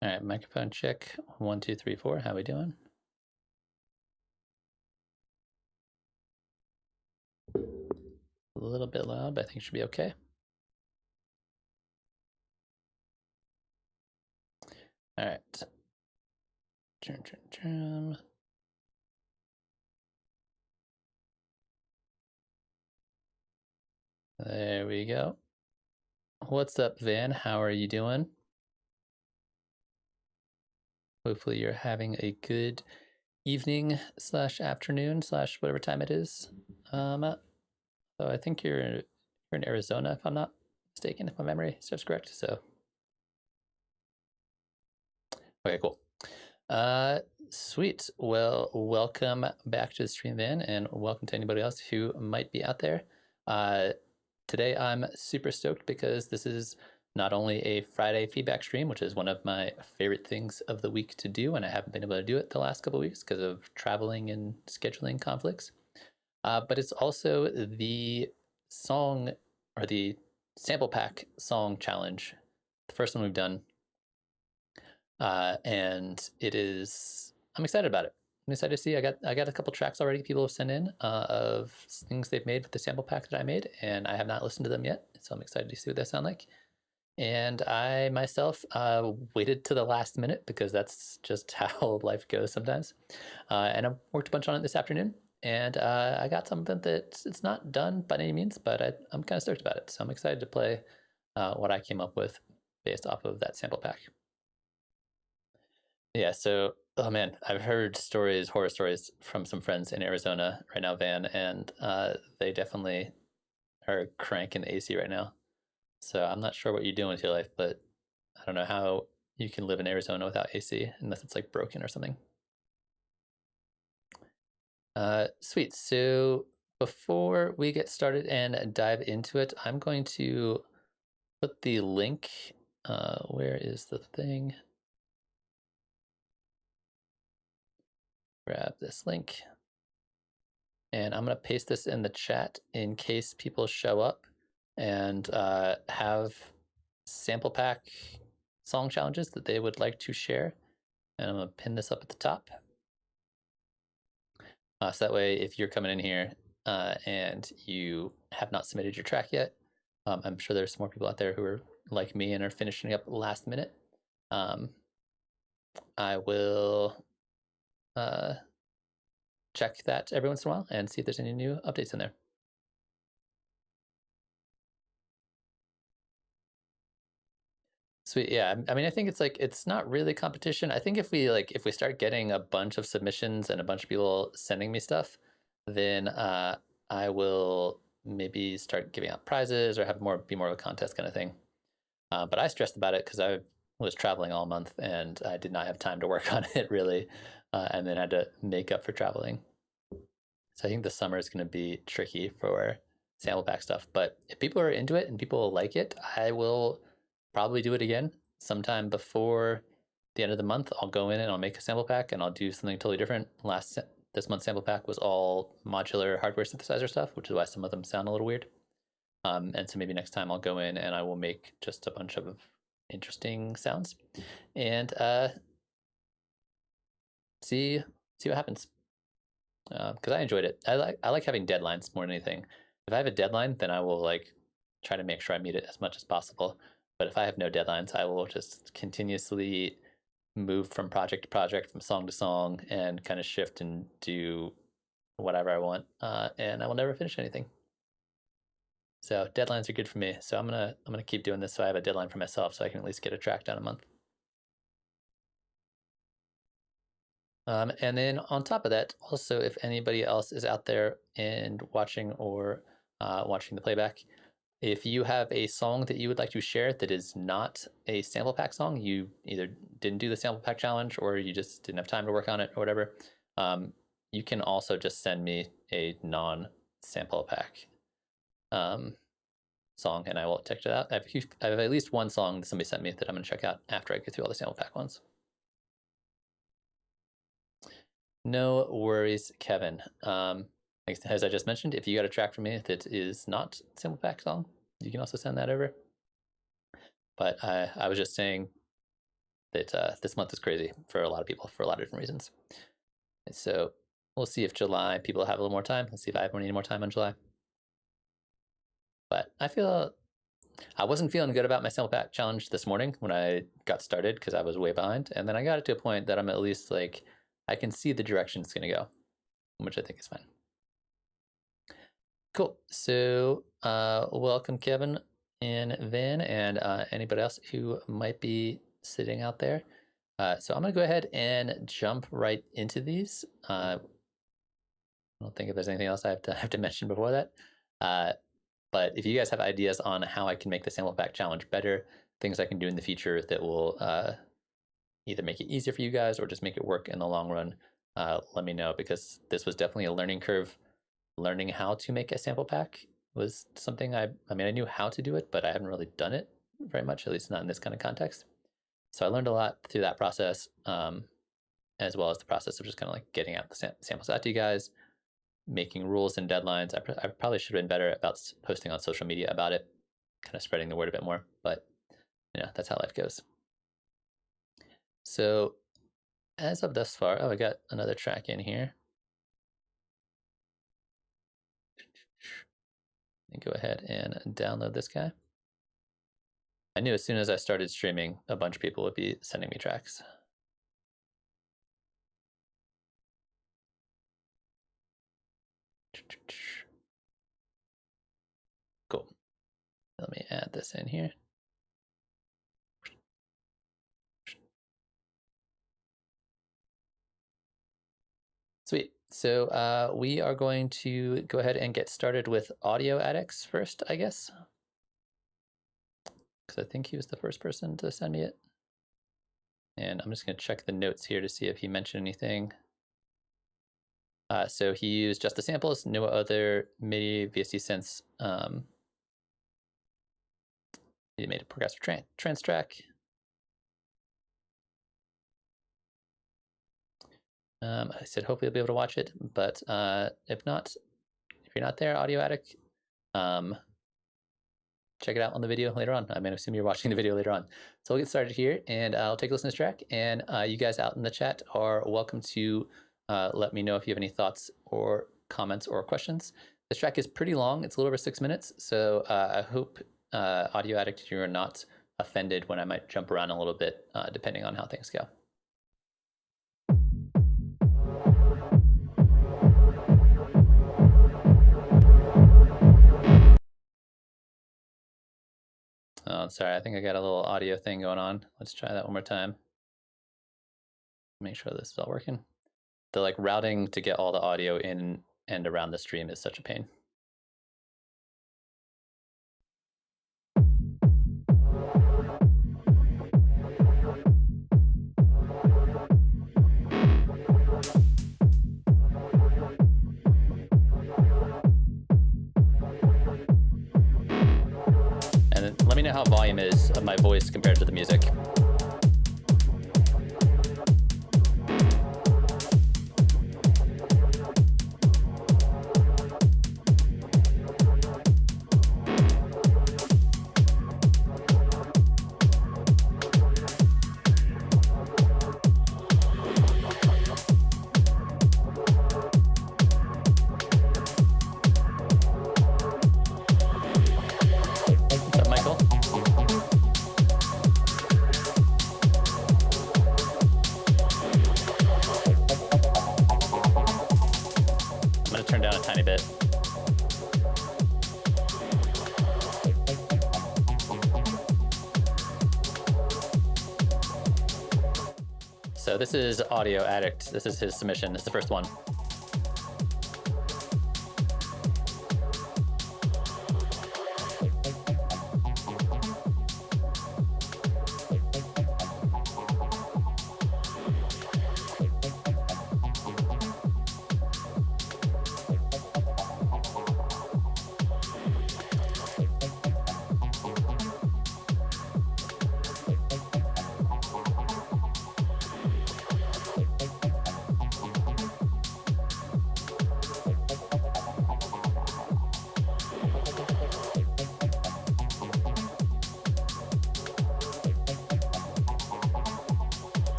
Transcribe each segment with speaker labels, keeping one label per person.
Speaker 1: All right, microphone check. 1, 2, 3, 4. How we doing? A little bit loud, but I think it should be okay. All right. There we go. What's up, Van? How are you doing? Hopefully you're having a good evening / afternoon / whatever time it is. So I think you're in Arizona, if I'm not mistaken, if my memory serves correct. So okay, cool. Sweet. Well, welcome back to the stream, Van, and welcome to anybody else who might be out there. Today I'm super stoked because this is not only a Friday feedback stream, which is one of my favorite things of the week to do, and I haven't been able to do it the last couple of weeks because of traveling and scheduling conflicts, but it's also the song or the sample pack song challenge, the first one we've done. And I'm excited about it. I'm excited to see. I got a couple tracks already people have sent in of things they've made with the sample pack that I made, and I have not listened to them yet, so I'm excited to see what they sound like. And I myself waited to the last minute because that's just how life goes sometimes. And I worked a bunch on it this afternoon, and I got something that it's not done by any means, but I'm kind of stoked about it. So I'm excited to play what I came up with based off of that sample pack. Yeah, so oh man, I've heard horror stories from some friends in Arizona right now, Van, and they definitely are cranking the AC right now. So I'm not sure what you're doing with your life, but I don't know how you can live in Arizona without AC unless it's like broken or something. Sweet. So before we get started and dive into it, I'm going to put the link. Where is the thing? Grab this link. And I'm going to paste this in the chat in case people show up and have sample pack song challenges that they would like to share. And I'm going to pin this up at the top. So that way, if you're coming in here and you have not submitted your track yet, I'm sure there's more people out there who are like me and are finishing up last minute. I will check that every once in a while and see if there's any new updates in there. Sweet. Yeah. I mean, I think it's not really competition. I think if we start getting a bunch of submissions and a bunch of people sending me stuff, then I will maybe start giving out prizes or be more of a contest kind of thing. But I stressed about it because I was traveling all month and I did not have time to work on it really, and then had to make up for traveling. So I think the summer is going to be tricky for sample pack stuff. But if people are into it and people like it, I will probably do it again sometime before the end of the month. I'll go in and I'll make a sample pack and I'll do something totally different. This month's sample pack was all modular hardware synthesizer stuff, which is why some of them sound a little weird. And so maybe next time I'll go in and I will make just a bunch of interesting sounds and see what happens. Because I enjoyed it. I like having deadlines more than anything. If I have a deadline, then I will like try to make sure I meet it as much as possible. But if I have no deadlines, I will just continuously move from project to project, from song to song, and kind of shift and do whatever I want. And I will never finish anything. So deadlines are good for me. So I'm gonna keep doing this so I have a deadline for myself, so I can at least get a track done a month. And then on top of that, also, if anybody else is out there and watching or watching the playback, if you have a song that you would like to share that is not a sample pack song, you either didn't do the sample pack challenge or you just didn't have time to work on it or whatever, you can also just send me a non-sample pack song and I will check it out. I have at least one song that somebody sent me that I'm going to check out after I get through all the sample pack ones. No worries, Kevin. As I just mentioned, if you got a track from me that is not sample pack song, you can also send that over. But I was just saying, that this month is crazy for a lot of people for a lot of different reasons. And so we'll see if July people have a little more time. Let's see if I have any more time on July. But I wasn't feeling good about my sample pack challenge this morning when I got started because I was way behind. And then I got it to a point that I'm at least like, I can see the direction it's going to go, which I think is fine. Cool. So welcome, Kevin and Vin, and anybody else who might be sitting out there. So I'm going to go ahead and jump right into these. I don't think if there's anything else I have to mention before that. But if you guys have ideas on how I can make the sample pack challenge better, things I can do in the future that will either make it easier for you guys or just make it work in the long run, let me know, because this was definitely a learning curve. Learning how to make a sample pack was something I mean, I knew how to do it, but I haven't really done it very much, at least not in this kind of context. So I learned a lot through that process, as well as the process of just kind of like getting out the samples out to you guys, making rules and deadlines. I probably should have been better about posting on social media about it, kind of spreading the word a bit more, but you know, that's how life goes. So as of thus far, oh, I got another track in here. And go ahead and download this guy. I knew as soon as I started streaming, a bunch of people would be sending me tracks. Cool. Let me add this in here. Sweet. So we are going to go ahead and get started with Audio Addicts first, I guess. Because I think he was the first person to send me it. And I'm just going to check the notes here to see if he mentioned anything. So he used just the samples, no other MIDI VST synths. He made a progressive trance track. I said hopefully you'll be able to watch it, but if not, if you're not there, Audio Addict, check it out on the video later on. I'm going to assume you're watching the video later on. So we'll get started here, and I'll take a listen to this track, and you guys out in the chat are welcome to let me know if you have any thoughts or comments or questions. This track is pretty long. It's a little over 6 minutes, so I hope, Audio Addict, you're not offended when I might jump around a little bit, depending on how things go. Oh, sorry, I think I got a little audio thing going on. Let's try that one more time. Make sure this is all working. The like routing to get all the audio in and around the stream is such a pain. And then let me know how volume is of my voice compared to the music. So this is Audio Addict. This is his submission. It's the first one.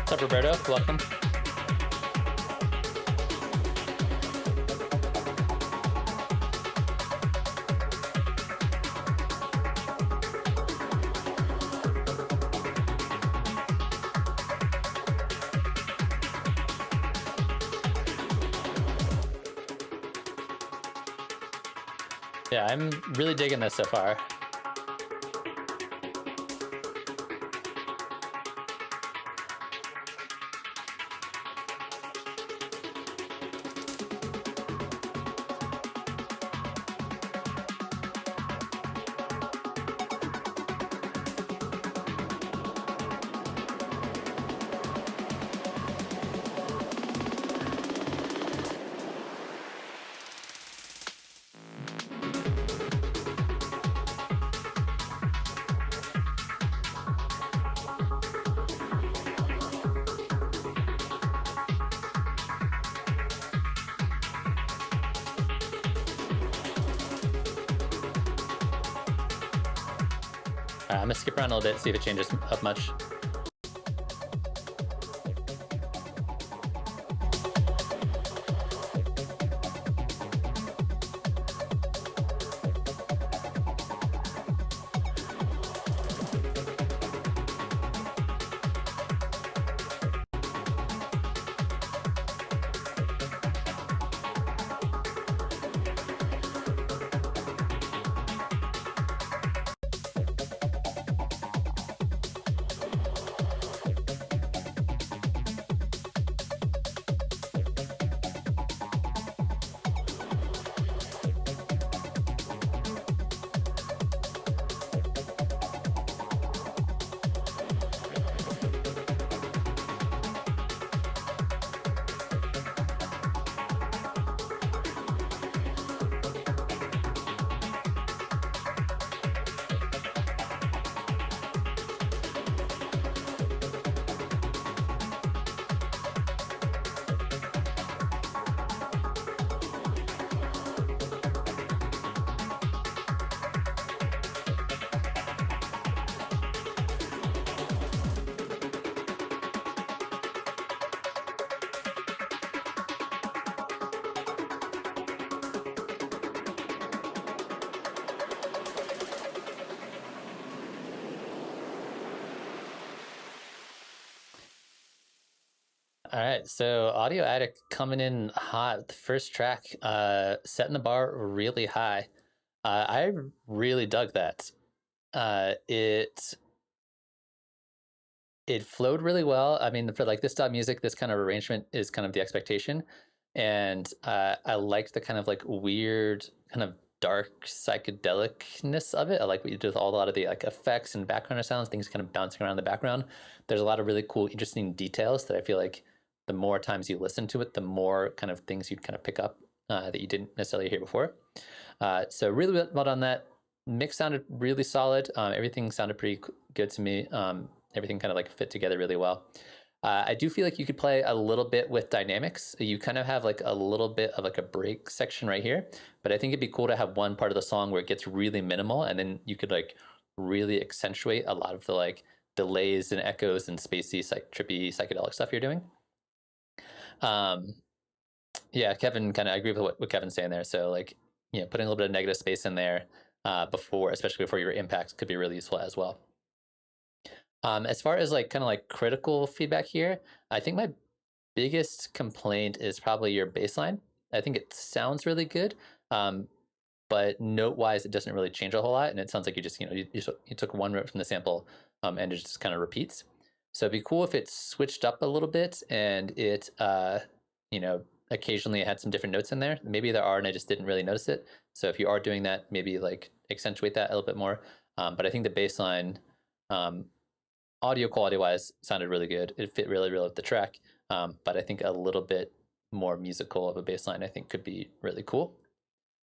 Speaker 1: What's up, Roberto? Welcome. Yeah, I'm really digging this so far. I'm gonna skip around a little bit, see if it changes up much. All right, so Audio Addict coming in hot. The first track, setting the bar really high. I really dug that. It flowed really well. I mean, for like this style of music, this kind of arrangement is kind of the expectation, and I liked the kind of like weird, kind of dark psychedelicness of it. I like what you did with a lot of the like effects and background sounds, things kind of bouncing around in the background. There's a lot of really cool, interesting details that I feel like the more times you listen to it, the more kind of things you kind of pick up that you didn't necessarily hear before. So really well done that. Mix sounded really solid. Everything sounded pretty good to me. Everything kind of like fit together really well. I do feel like you could play a little bit with dynamics. You kind of have like a little bit of like a break section right here, but I think it'd be cool to have one part of the song where it gets really minimal, and then you could like really accentuate a lot of the like delays and echoes and spacey, trippy, psychedelic stuff you're doing. Yeah, Kevin, kind of, I agree with what Kevin's saying there. So like, you know, putting a little bit of negative space in there especially before your impact, could be really useful as well. As far as like kind of like critical feedback here, I think my biggest complaint is probably your bass line. I think it sounds really good, but note-wise, it doesn't really change a whole lot, and it sounds like you just, you know, you took one note from the sample, and it just kind of repeats. So it'd be cool if it switched up a little bit, and it, you know, occasionally it had some different notes in there. Maybe there are, and I just didn't really notice it. So if you are doing that, maybe like accentuate that a little bit more. But I think the bass line, audio quality-wise, sounded really good. It fit really, really with the track. But I think a little bit more musical of a bass line, I think, could be really cool.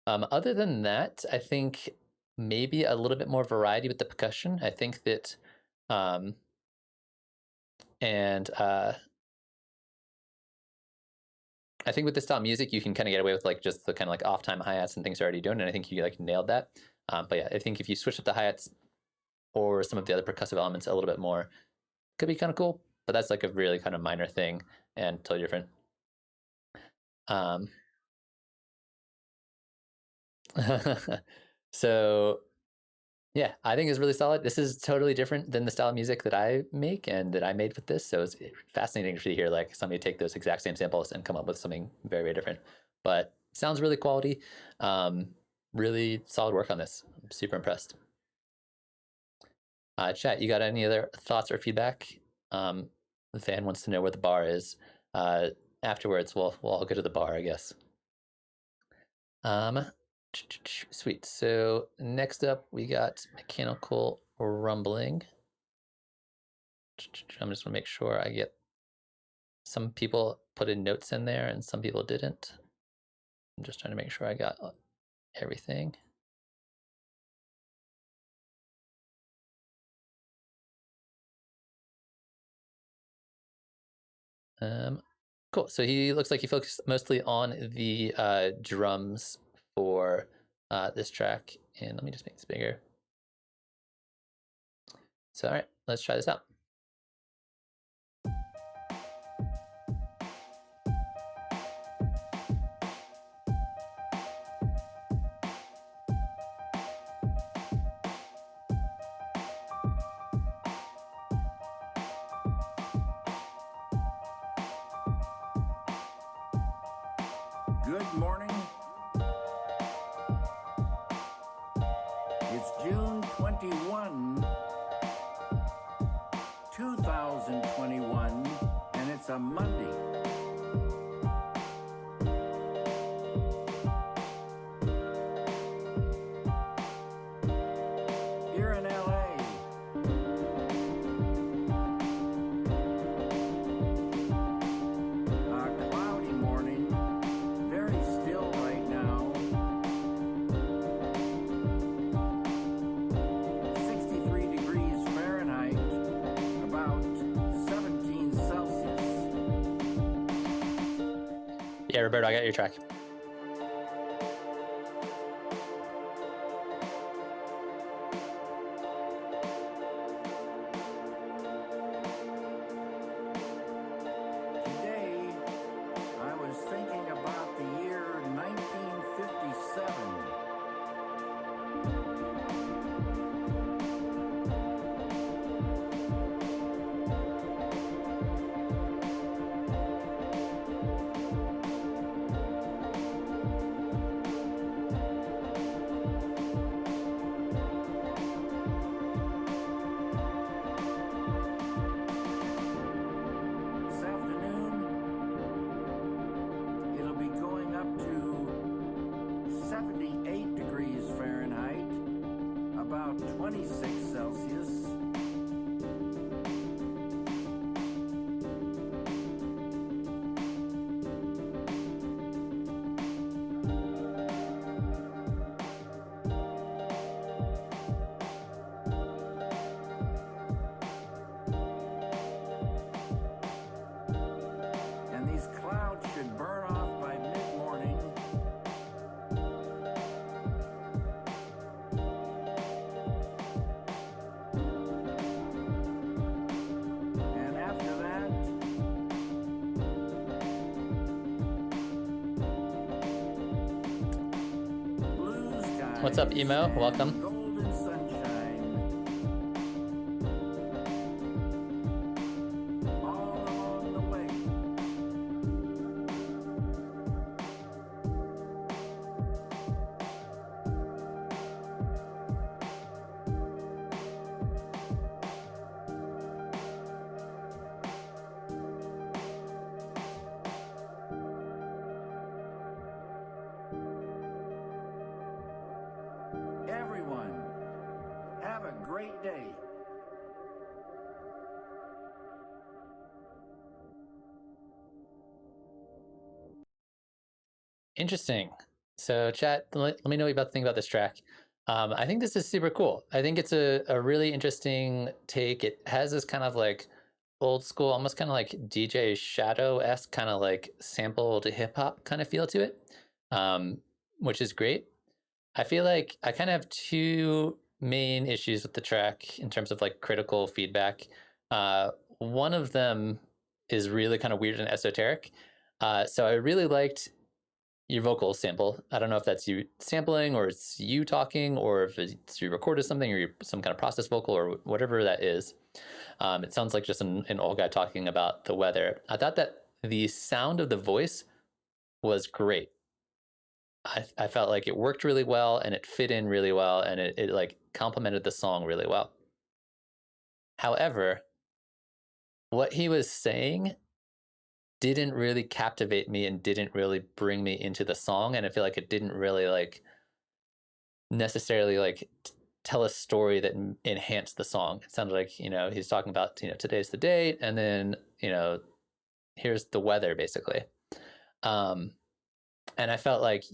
Speaker 1: Other than that, I think maybe a little bit more variety with the percussion. I think that, I think with this style of music, you can kind of get away with like just the kind of like off-time hi-hats and things you're already doing, and I think you like nailed that. But yeah, I think if you switch up the hi-hats or some of the other percussive elements a little bit more, could be kind of cool. but that's like a really kind of minor thing and totally different. Um, so yeah, I think it's really solid. This is totally different than the style of music that I make and that I made with this. So it's fascinating to hear like somebody take those exact same samples and come up with something very, very different. But sounds really quality. Really solid work on this. I'm super impressed. Chat, you got any other thoughts or feedback? The fan wants to know where the bar is. Afterwards, we'll all go to the bar, I guess. Sweet. So next up, we got mechanical rumbling. I'm just gonna make sure I get. Some people put in notes in there, and some people didn't. I'm just trying to make sure I got everything. Cool. So he looks like he focused mostly on the drums for this track. And let me just make this bigger. So, all right, let's try this out.
Speaker 2: Good morning. It's June 21, 2021, and it's a Monday. Here in LA, a cloudy morning, very still right now. 63 degrees Fahrenheit, about 17 Celsius.
Speaker 1: Yeah, Roberto, I got your track.
Speaker 2: Today, I was thinking about the year 1957. This afternoon, it'll be going up to 78 degrees Fahrenheit, about 26 Celsius. And these clouds should burn off by mid-morning. And after that, blue skies.
Speaker 1: What's up, Emo?
Speaker 2: and
Speaker 1: Welcome.
Speaker 2: Golden sunshine. All along the way. Everyone, have a great day.
Speaker 1: Interesting. So, chat, let me know what you about think about this track. I think this is super cool. I think it's a really interesting take. It has this kind of like old school, almost kind of like DJ Shadow-esque kind of like sampled hip hop kind of feel to it, which is great. I feel like I kind of have two main issues with the track in terms of like critical feedback. one of them is really kind of weird and esoteric. So I really liked your vocal sample. I don't know if that's you sampling or it's you talking or if it's you recorded something or you're some kind of process vocal or whatever that is. It sounds like just an old guy talking about the weather. I thought that the sound of the voice was great. I felt like it worked really well and it fit in really well and it like complemented the song really well. However, what he was saying didn't really captivate me and didn't really bring me into the song, and I feel like it didn't really like necessarily like tell a story that enhanced the song. It sounded like, he's talking about, today's the date and then, here's the weather basically. And I felt like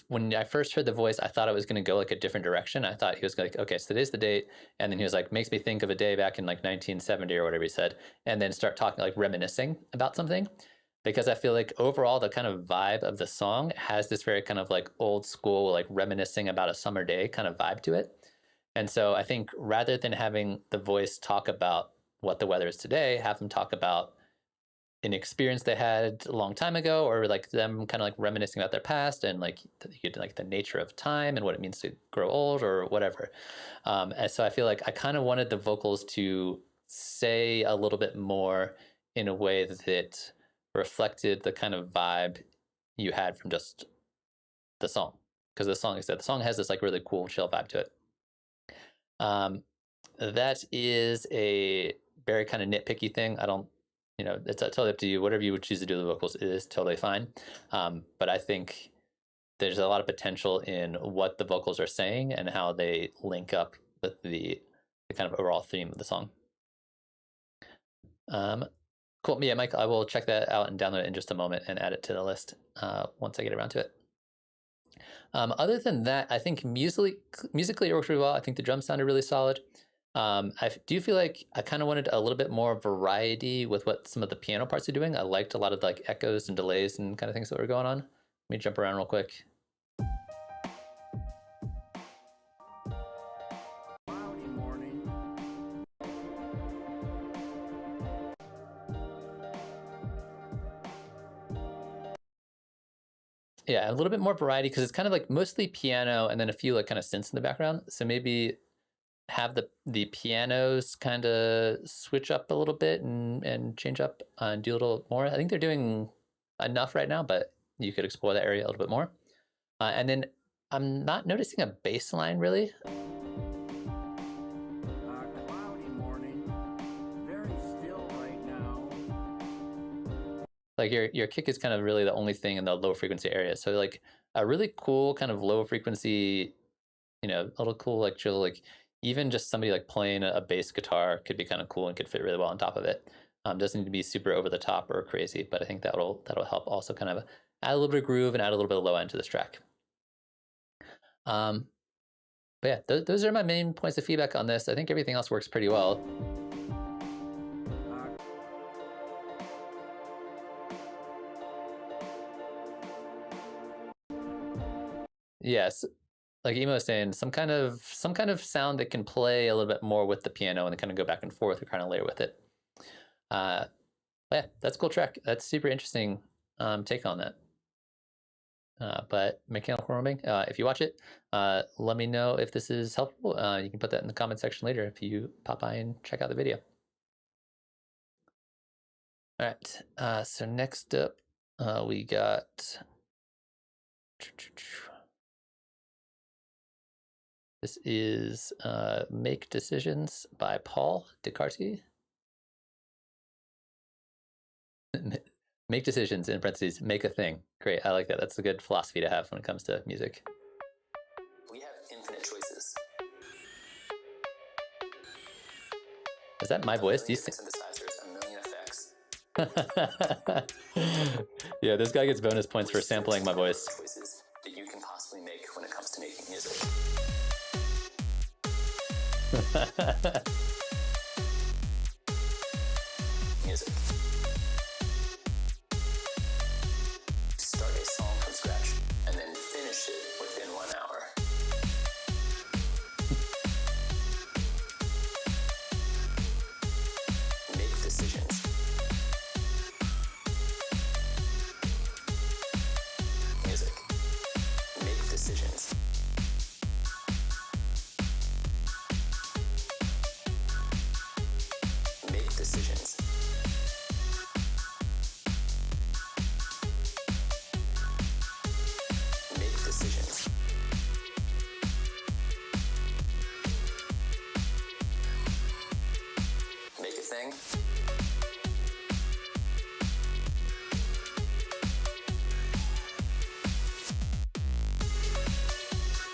Speaker 1: when I first heard the voice, I thought it was going to go like a different direction. I thought he was like, okay, so today's the date. And then he was like, makes me think of a day back in like 1970 or whatever he said. And then start talking, like reminiscing about something. Because I feel like overall, the kind of vibe of the song has this very kind of like old school, like reminiscing about a summer day kind of vibe to it. And so I think rather than having the voice talk about what the weather is today, have them talk about an experience they had a long time ago, or like them kind of like reminiscing about their past and like the nature of time and what it means to grow old or whatever. And so I feel like I kind of wanted the vocals to say a little bit more in a way that reflected the kind of vibe you had from just the song, because the song has this like really cool chill vibe to it. That is a very kind of nitpicky thing. I don't, it's totally up to you. Whatever you would choose to do the vocals is totally fine. But I think there's a lot of potential in what the vocals are saying and how they link up with the kind of overall theme of the song. Cool. Yeah, Mike, I will check that out and download it in just a moment and add it to the list once I get around to it. Other than that, I think musically it worked really well. I think the drums sounded really solid. I do feel like I kind of wanted a little bit more variety with what some of the piano parts are doing. I liked a lot of like echoes and delays and kind of things that were going on. Let me jump around real quick. Yeah, a little bit more variety because it's kind of like mostly piano and then a few like kind of synths in the background. So maybe have the pianos kind of switch up a little bit and change up and do a little more. I think they're doing enough right now, but you could explore that area a little bit more. And then I'm not noticing a bass line really.
Speaker 2: Cloudy morning, very still right now.
Speaker 1: Like your kick is kind of really the only thing in the low frequency area. So like a really cool kind of low frequency, a little cool like chill, like even just somebody like playing a bass guitar could be kind of cool and could fit really well on top of it. Doesn't need to be super over the top or crazy, but I think that'll help also kind of add a little bit of groove and add a little bit of low end to this track. But yeah, those are my main points of feedback on this. I think everything else works pretty well. Yes, like Emo was saying, some kind of sound that can play a little bit more with the piano and kind of go back and forth or kind of layer with it. Yeah, that's a cool track. That's super interesting take on that. But Mechanical Roaming, if you watch it, let me know if this is helpful. You can put that in the comment section later if you pop by and check out the video. All right, so next up, we got... This is Make Decisions by Paul Descartes. Make decisions, in parentheses, make a thing. Great, I like that. That's a good philosophy to have when it comes to music.
Speaker 3: We have infinite choices.
Speaker 1: Is that my voice? Do you
Speaker 3: Synthesizers, a million effects.
Speaker 1: Yeah, this guy gets bonus points for sampling my voice.
Speaker 3: Choices that you can possibly make when it comes to making music. Music. Start a song from scratch and then finish it within 1 hour. Make decisions. Make decisions. Make a thing.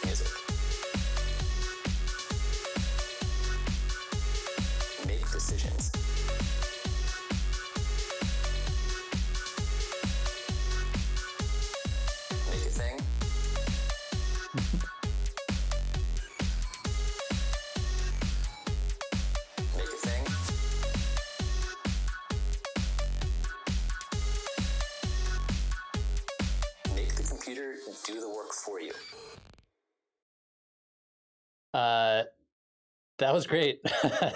Speaker 3: Music. Make decisions. Make a thing. Make a thing. Make the computer do the work for you.
Speaker 1: That was great.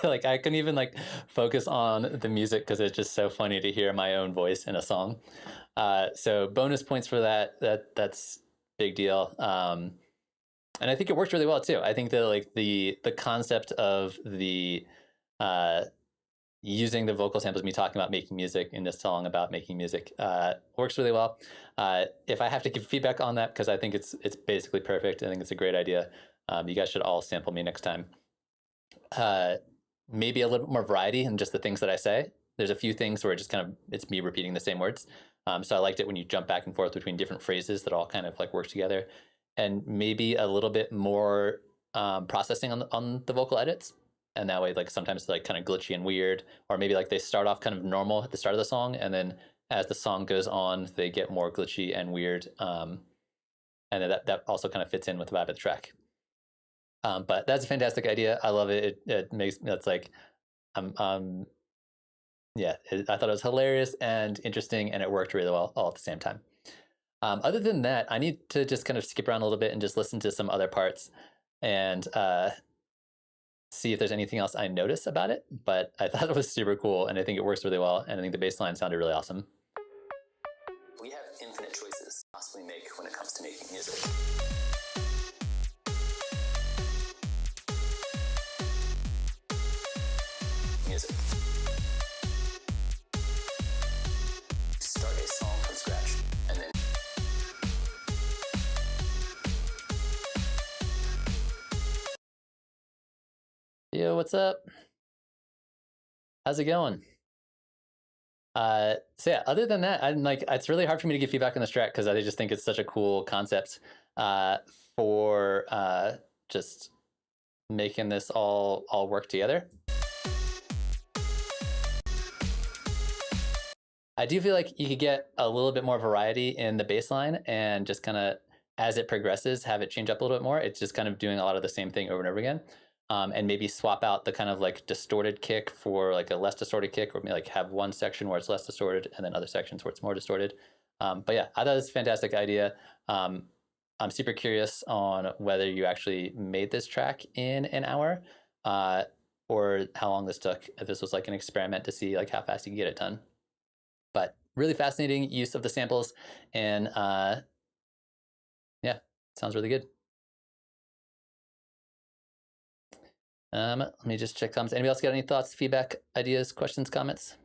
Speaker 1: Like I couldn't even like focus on the music because it's just so funny to hear my own voice in a song. So bonus points for that. That's big deal. And I think it worked really well too. I think that like the concept of the using the vocal samples, me talking about making music in this song about making music, works really well. If I have to give feedback on that, because I think it's basically perfect. I think it's a great idea. You guys should all sample me next time. Maybe a little bit more variety in just the things that I say. There's a few things where it just kind of it's me repeating the same words. So I liked it when you jump back and forth between different phrases that all kind of like work together, and maybe a little bit more processing on the vocal edits. And that way, like sometimes it's like kind of glitchy and weird, or maybe like they start off kind of normal at the start of the song, and then as the song goes on, they get more glitchy and weird. And that also kind of fits in with the vibe of the track. But that's a fantastic idea. I love it. It makes that's like, yeah. I thought it was hilarious and interesting, and it worked really well all at the same time. Other than that, I need to just kind of skip around a little bit and just listen to some other parts and see if there's anything else I notice about it. But I thought it was super cool, and I think it works really well, and I think the bass line sounded really awesome.
Speaker 3: We have infinite choices to possibly make when it comes to making music. Music. Start a song from scratch and then
Speaker 1: Yo, what's up? How's it going? So yeah, other than that, I'm like, it's really hard for me to give feedback on this track because I just think it's such a cool concept for just making this all work together. I do feel like you could get a little bit more variety in the bass line and just kind of as it progresses, have it change up a little bit more. It's just kind of doing a lot of the same thing over and over again. And maybe swap out the kind of like distorted kick for like a less distorted kick, or maybe like have one section where it's less distorted and then other sections where it's more distorted. But yeah, I thought it was a fantastic idea. I'm super curious on whether you actually made this track in an hour or how long this took, if this was like an experiment to see like how fast you can get it done. But really fascinating use of the samples, and yeah, sounds really good. Let me just check comments. Anybody else got any thoughts, feedback, ideas, questions, comments?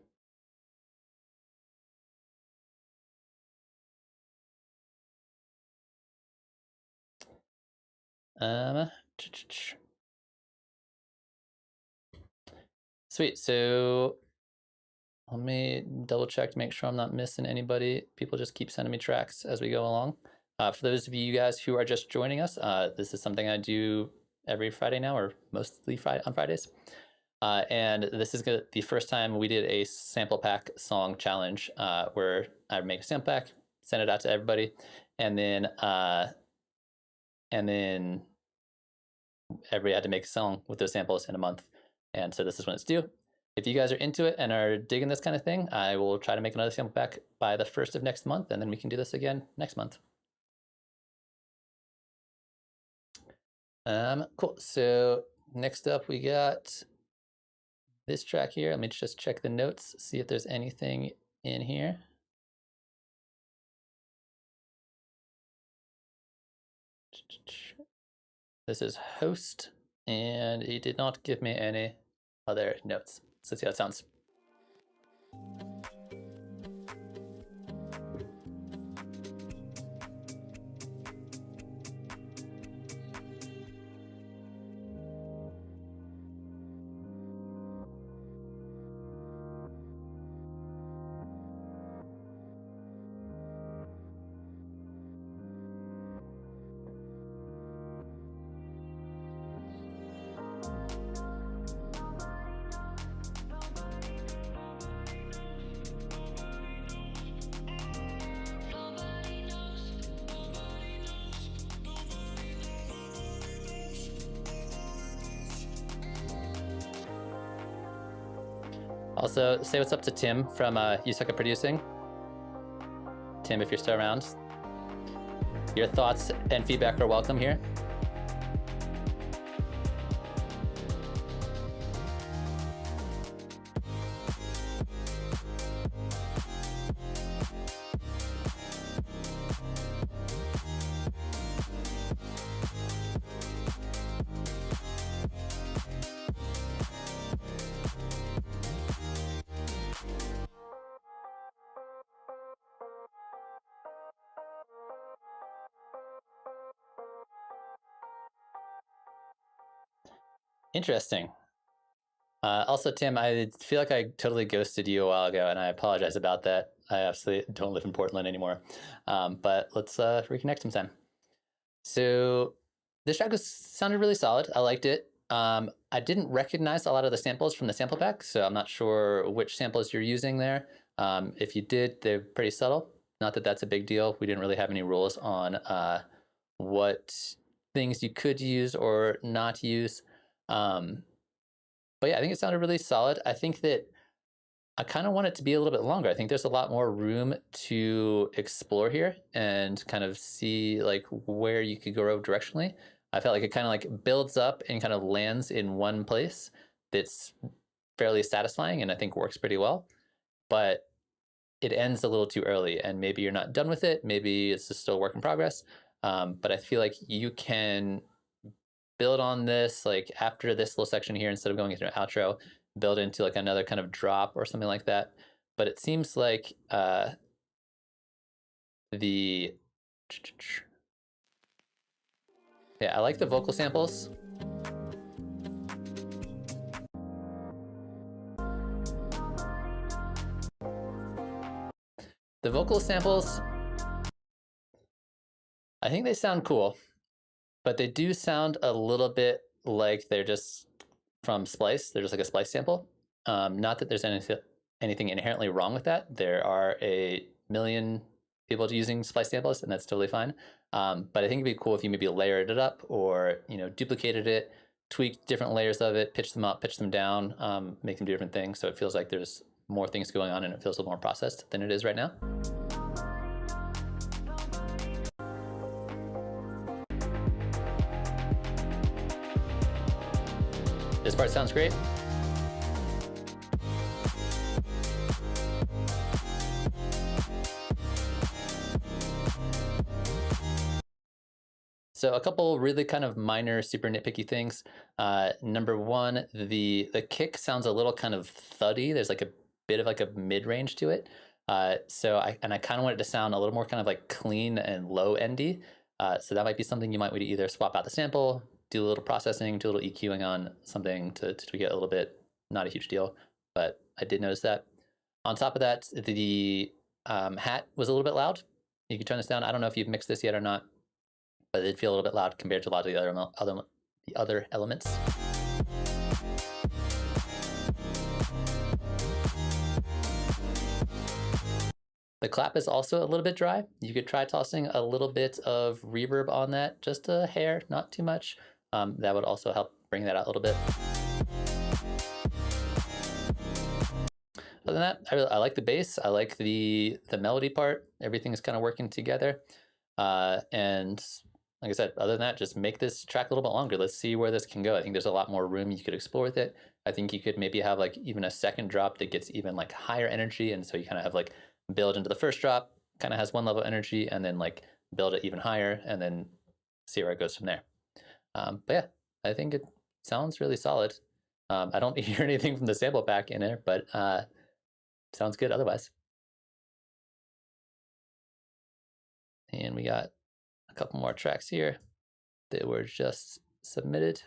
Speaker 1: Sweet. So let me double check to make sure I'm not missing anybody. People just keep sending me tracks as we go along. For those of you guys who are just joining us, this is something I do every Friday now, or mostly on Fridays. And this is the first time we did a sample pack song challenge where I make a sample pack, send it out to everybody, and then everybody had to make a song with those samples in a month. And so this is when it's due. If you guys are into it and are digging this kind of thing, I will try to make another sample pack by the 1st of next month, and then we can do this again next month. Cool. So next up we got this track here. Let me just check the notes, see if there's anything in here. This is host, and he did not give me any other notes. So let's see how it sounds. Also, say what's up to Tim from You Suck at Producing. Tim, if you're still around, your thoughts and feedback are welcome here. Interesting. Also, Tim, I feel like I totally ghosted you a while ago, and I apologize about that. I absolutely don't live in Portland anymore. But let's reconnect sometime. So this track sounded really solid. I liked it. I didn't recognize a lot of the samples from the sample pack, so I'm not sure which samples you're using there. If you did, they're pretty subtle. Not that that's a big deal. We didn't really have any rules on what things you could use or not use. But yeah, I think it sounded really solid. I think that I kind of want it to be a little bit longer. I think there's a lot more room to explore here and kind of see like where you could go directionally. I felt like it kind of like builds up and kind of lands in one place that's fairly satisfying and I think works pretty well. But it ends a little too early and maybe you're not done with it. Maybe it's just still a work in progress. But I feel like you can build on this like after this little section here, instead of going into an outro, build into like another kind of drop or something like that. But it seems like the yeah, I like the vocal samples. The vocal samples, I think they sound cool, but they do sound a little bit like they're just from Splice. They're just like a Splice sample. Not that there's anything inherently wrong with that. There are a million people using Splice samples, and that's totally fine. But I think it'd be cool if you maybe layered it up or duplicated it, tweaked different layers of it, pitched them up, pitched them down, make them do different things. So it feels like there's more things going on and it feels a little more processed than it is right now. This part sounds great. So a couple really kind of minor, super nitpicky things. Number one, the kick sounds a little kind of thuddy. There's like a bit of like a mid-range to it. So I kind of want it to sound a little more kind of like clean and low endy. So that might be something you might want to either swap out the sample, do a little processing, do a little EQing on something to tweak it a little bit. Not a huge deal, but I did notice that. On top of that, the hat was a little bit loud. You can turn this down. I don't know if you've mixed this yet or not, but it'd feel a little bit loud compared to a lot of the other elements. The clap is also a little bit dry. You could try tossing a little bit of reverb on that, just a hair, not too much. That would also help bring that out a little bit. Other than that, I like the bass. I like the melody part. Everything is kind of working together. And like I said, other than that, just make this track a little bit longer. Let's see where this can go. I think there's a lot more room you could explore with it. I think you could maybe have like even a second drop that gets even like higher energy. And so you kind of have like build into the first drop, kind of has one level of energy, and then like build it even higher and then see where it goes from there. But yeah, I think it sounds really solid. I don't hear anything from the sample pack in there, but sounds good otherwise. And we got a couple more tracks here that were just submitted.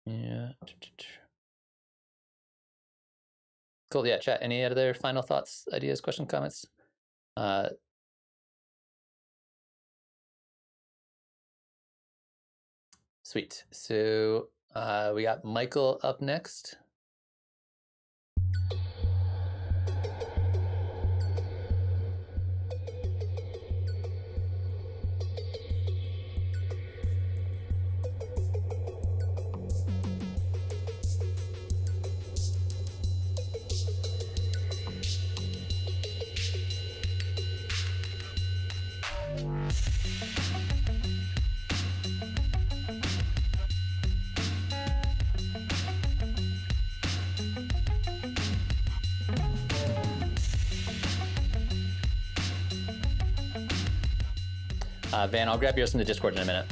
Speaker 1: Yeah. Cool. Yeah, chat. Any other final thoughts, ideas, questions, comments? Sweet. So we got Michael up next. Van, I'll grab yours from the Discord in a minute.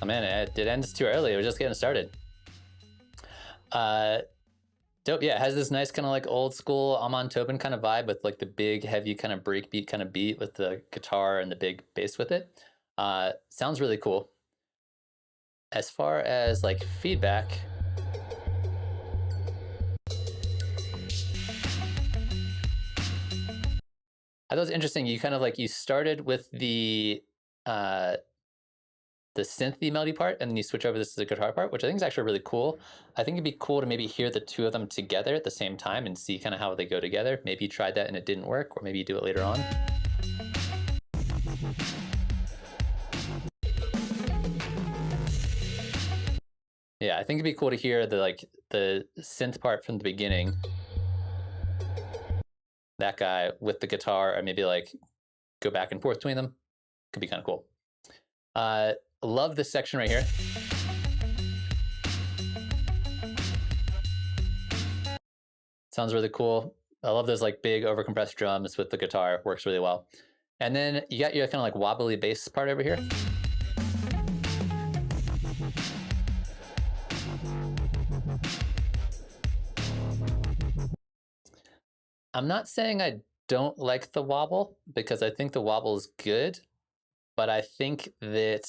Speaker 1: Oh man, it ends too early. We're just getting started. Dope. Yeah, it has this nice kind of like old school Amon Tobin kind of vibe with like the big, heavy kind of breakbeat kind of beat with the guitar and the big bass with it. Sounds really cool. As far as like feedback, I thought it was interesting. You kind of like you started with the synthy melody part, and then you switch over this to the guitar part, which I think is actually really cool. I think it'd be cool to maybe hear the two of them together at the same time and see kind of how they go together. Maybe you tried that and it didn't work, or maybe you do it later on. Yeah, I think it'd be cool to hear the synth part from the beginning. That guy with the guitar, or maybe like go back and forth between them. Could be kind of cool. Love this section right here. Sounds really cool. I love those like big overcompressed drums with the guitar. Works really well. And then you got your kind of like wobbly bass part over here. I'm not saying I don't like the wobble, because I think the wobble is good, but I think that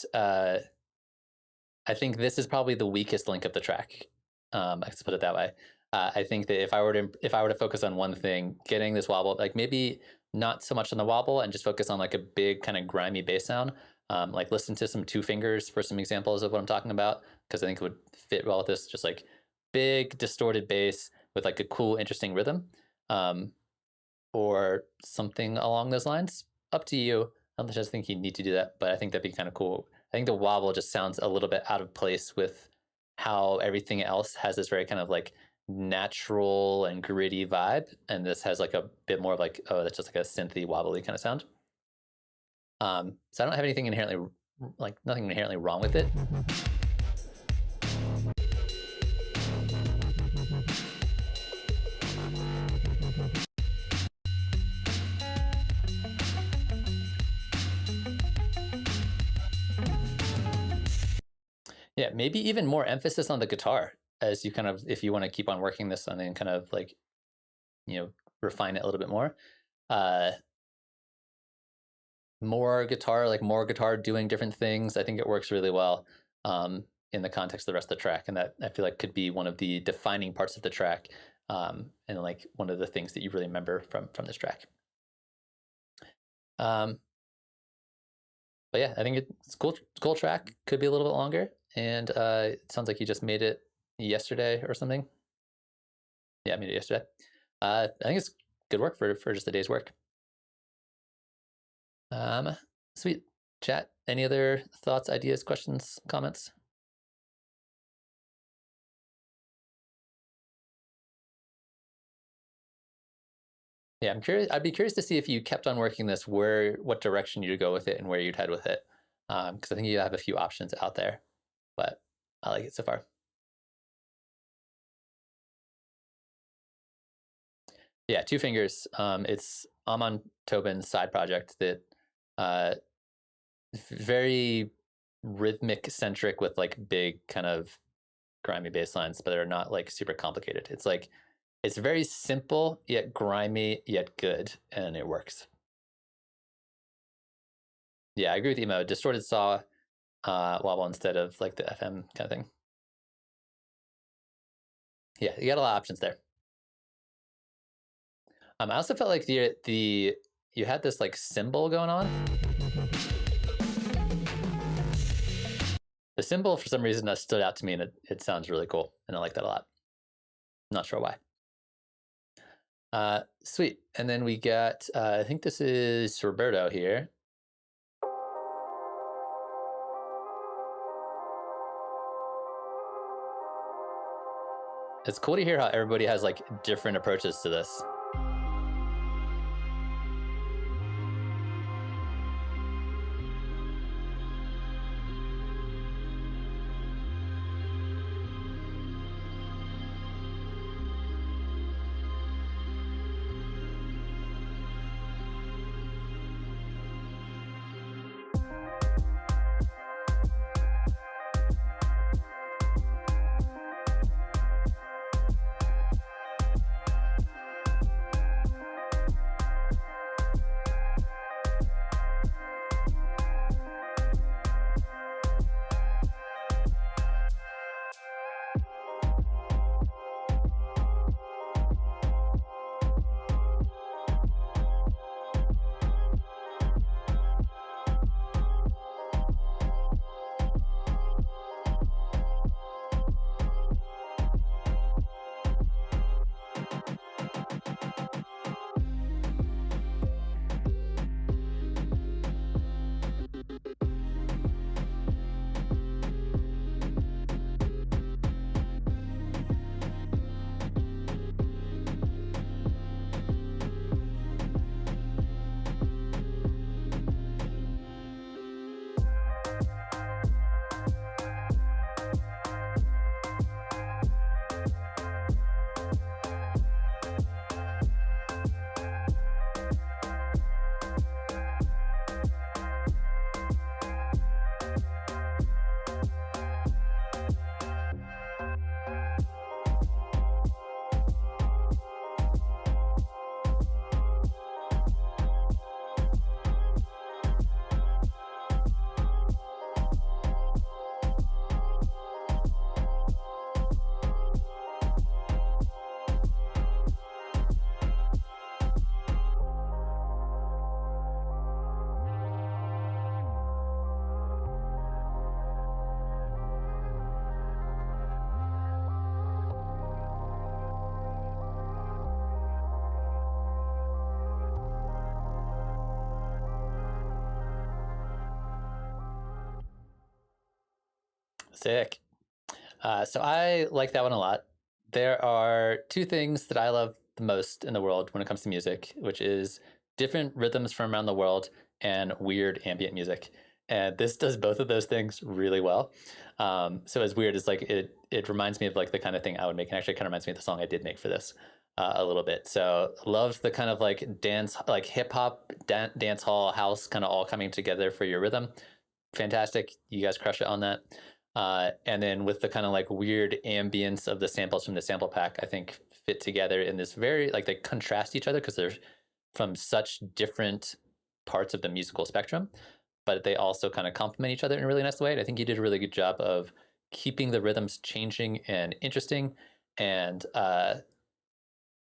Speaker 1: I think this is probably the weakest link of the track. Let's put it that way. I think that if I were to focus on one thing, getting this wobble, like maybe not so much on the wobble and just focus on like a big kind of grimy bass sound. Like listen to some Two Fingers for some examples of what I'm talking about, because I think it would fit well with this. Just like big distorted bass with like a cool, interesting rhythm, or something along those lines. Up to you. I don't just think you need to do that, but I think that'd be kind of cool. I think the wobble just sounds a little bit out of place with how everything else has this very kind of like natural and gritty vibe, and this has like a bit more of like, oh, that's just like a synthy wobbly kind of sound. So I don't have anything inherently, like nothing inherently wrong with it. Yeah, maybe even more emphasis on the guitar as you kind of, if you want to keep on working this on and kind of like, refine it a little bit more. More guitar doing different things. I think it works really well in the context of the rest of the track, and that I feel like could be one of the defining parts of the track, and like one of the things that you really remember from this track. But yeah, I think it's cool track. Could be a little bit longer, and it sounds like you just made it yesterday or something. Yeah, I made it yesterday. I think it's good work for just a day's work. Sweet. Chat, any other thoughts, ideas, questions, comments? Yeah, I'm curious. I'd be curious to see if you kept on working this, what direction you'd go with it and where you'd head with it. Because I think you have a few options out there, but I like it so far. Yeah, Two Fingers. It's Amon Tobin's side project that very rhythmic centric with like big kind of grimy bass lines, but they're not like super complicated. It's like it's very simple yet grimy yet good, and it works. Yeah, I agree with Emo. Distorted saw wobble instead of like the FM kind of thing. Yeah, you got a lot of options there. I also felt like the you had this like cymbal going on. The cymbal for some reason that stood out to me, and it sounds really cool, and I like that a lot. Not sure why. Sweet. And then we got I think this is Roberto here. It's cool to hear how everybody has like different approaches to this. Sick. So I like that one a lot. There are two things that I love the most in the world when it comes to music, which is different rhythms from around the world and weird ambient music. And this does both of those things really well. So as weird as like it reminds me of like the kind of thing I would make, and actually kind of reminds me of the song I did make for this a little bit. So love the kind of like dance, like hip hop, dance hall, house, kind of all coming together for your rhythm. Fantastic, you guys crush it on that. And then with the kind of like weird ambience of the samples from the sample pack, I think fit together in this very like they contrast each other because they're from such different parts of the musical spectrum, but they also kind of complement each other in a really nice way. And I think you did a really good job of keeping the rhythms changing and interesting, and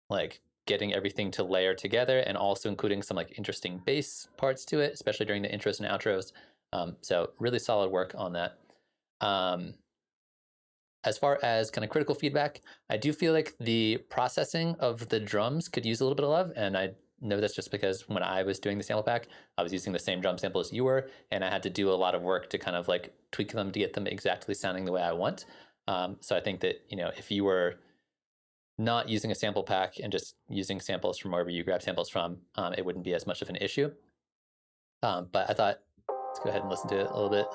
Speaker 1: like getting everything to layer together, and also including some like interesting bass parts to it, especially during the intros and outros. So really solid work on that. As far as kind of critical feedback, I do feel like the processing of the drums could use a little bit of love, and I know that's just because when I was doing the sample pack, I was using the same drum sample as you were, and I had to do a lot of work to kind of like tweak them to get them exactly sounding the way I want. So I think that, you know, if you were not using a sample pack and just using samples from wherever you grab samples from, it wouldn't be as much of an issue. But I thought, let's go ahead and listen to it a little bit.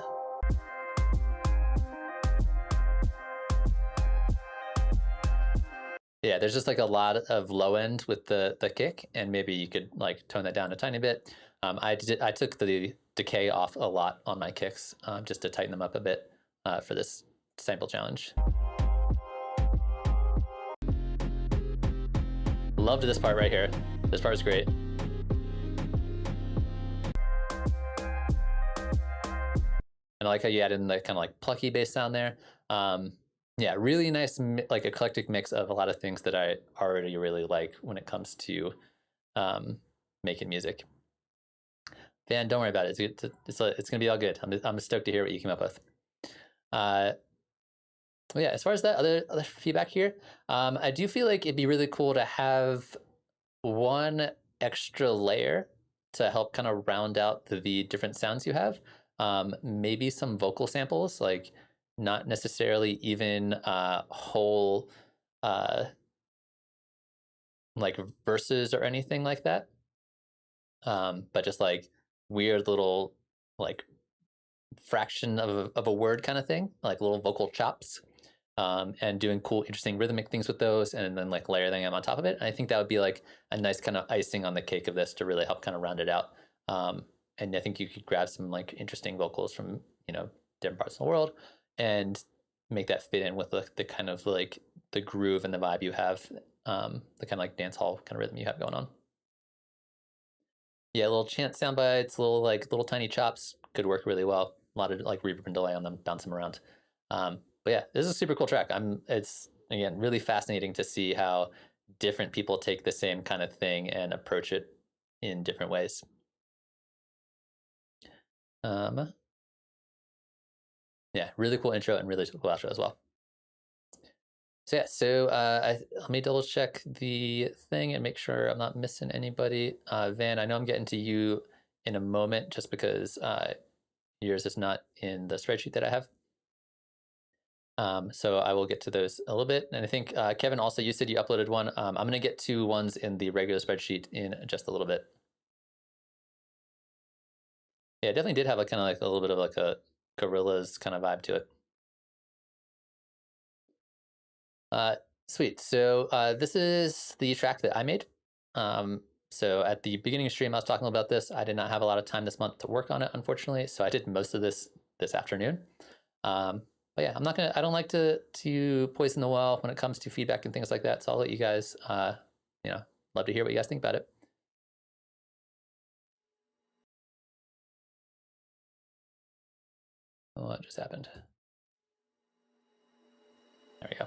Speaker 1: Yeah, there's just like a lot of low end with the kick, and maybe you could like tone that down a tiny bit. I took the decay off a lot on my kicks just to tighten them up a bit for this sample challenge. Loved this part right here. This part is great. And I like how you added in the kind of like plucky bass sound there. Yeah, really nice, like eclectic mix of a lot of things that I already really like when it comes to making music. Van, don't worry about it. It's gonna be all good. I'm stoked to hear what you came up with. Yeah, as far as that other feedback here, I do feel like it'd be really cool to have one extra layer to help kind of round out the different sounds you have. Maybe some vocal samples, like not necessarily even whole like verses or anything like that, but just like weird little like fraction of a word kind of thing, like little vocal chops. And doing cool, interesting rhythmic things with those, and then like layering them on top of it. And I think that would be like a nice kind of icing on the cake of this to really help kind of round it out. And I think you could grab some like interesting vocals from different parts of the world and make that fit in with the kind of like the groove and the vibe you have, the kind of like dance hall kind of rhythm you have going on. Yeah, little chant sound bites, little tiny chops could work really well. A lot of like reverb and delay on them, bounce them around. But yeah, this is a super cool track. It's again really fascinating to see how different people take the same kind of thing and approach it in different ways. Yeah, really cool intro and really cool outro as well. So yeah, let me double check the thing and make sure I'm not missing anybody. Van, I know I'm getting to you in a moment just because yours is not in the spreadsheet that I have. So I will get to those a little bit. And I think, Kevin, also, you said you uploaded one. I'm going to get to ones in the regular spreadsheet in just a little bit. Yeah, it definitely did have a kind of like a little bit of like a Gorillaz kind of vibe to it. Sweet. So this is the track that I made. So at the beginning of stream, I was talking about this. I did not have a lot of time this month to work on it, unfortunately. So I did most of this afternoon. But yeah, I don't like to poison the well when it comes to feedback and things like that. So I'll let you guys, love to hear what you guys think about it. Oh, what just happened? There we go.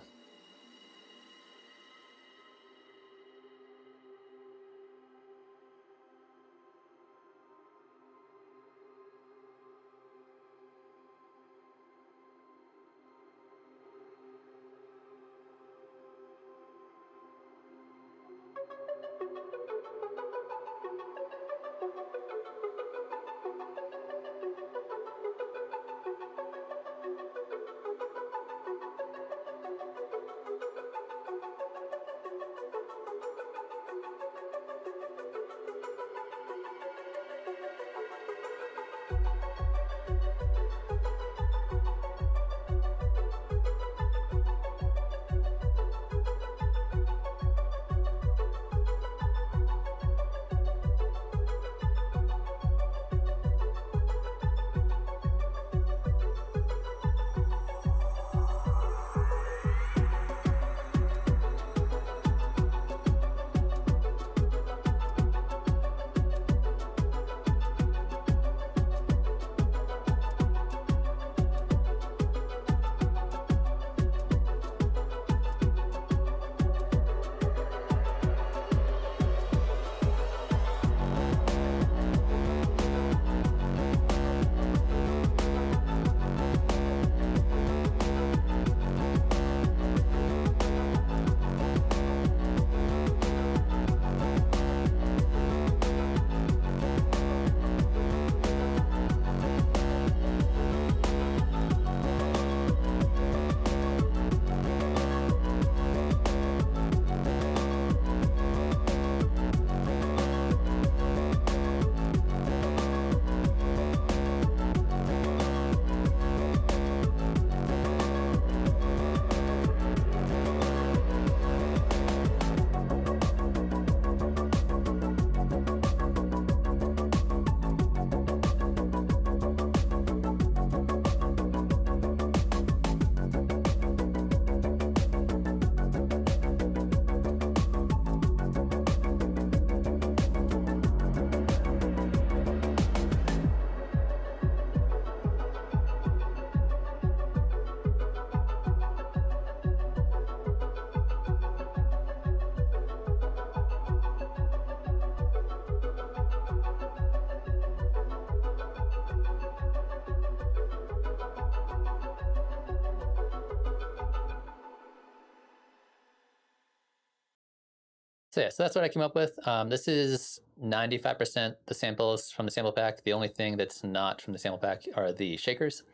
Speaker 1: So yeah, so that's what I came up with. This is 95% the samples from the sample pack. The only thing that's not from the sample pack are the shakers.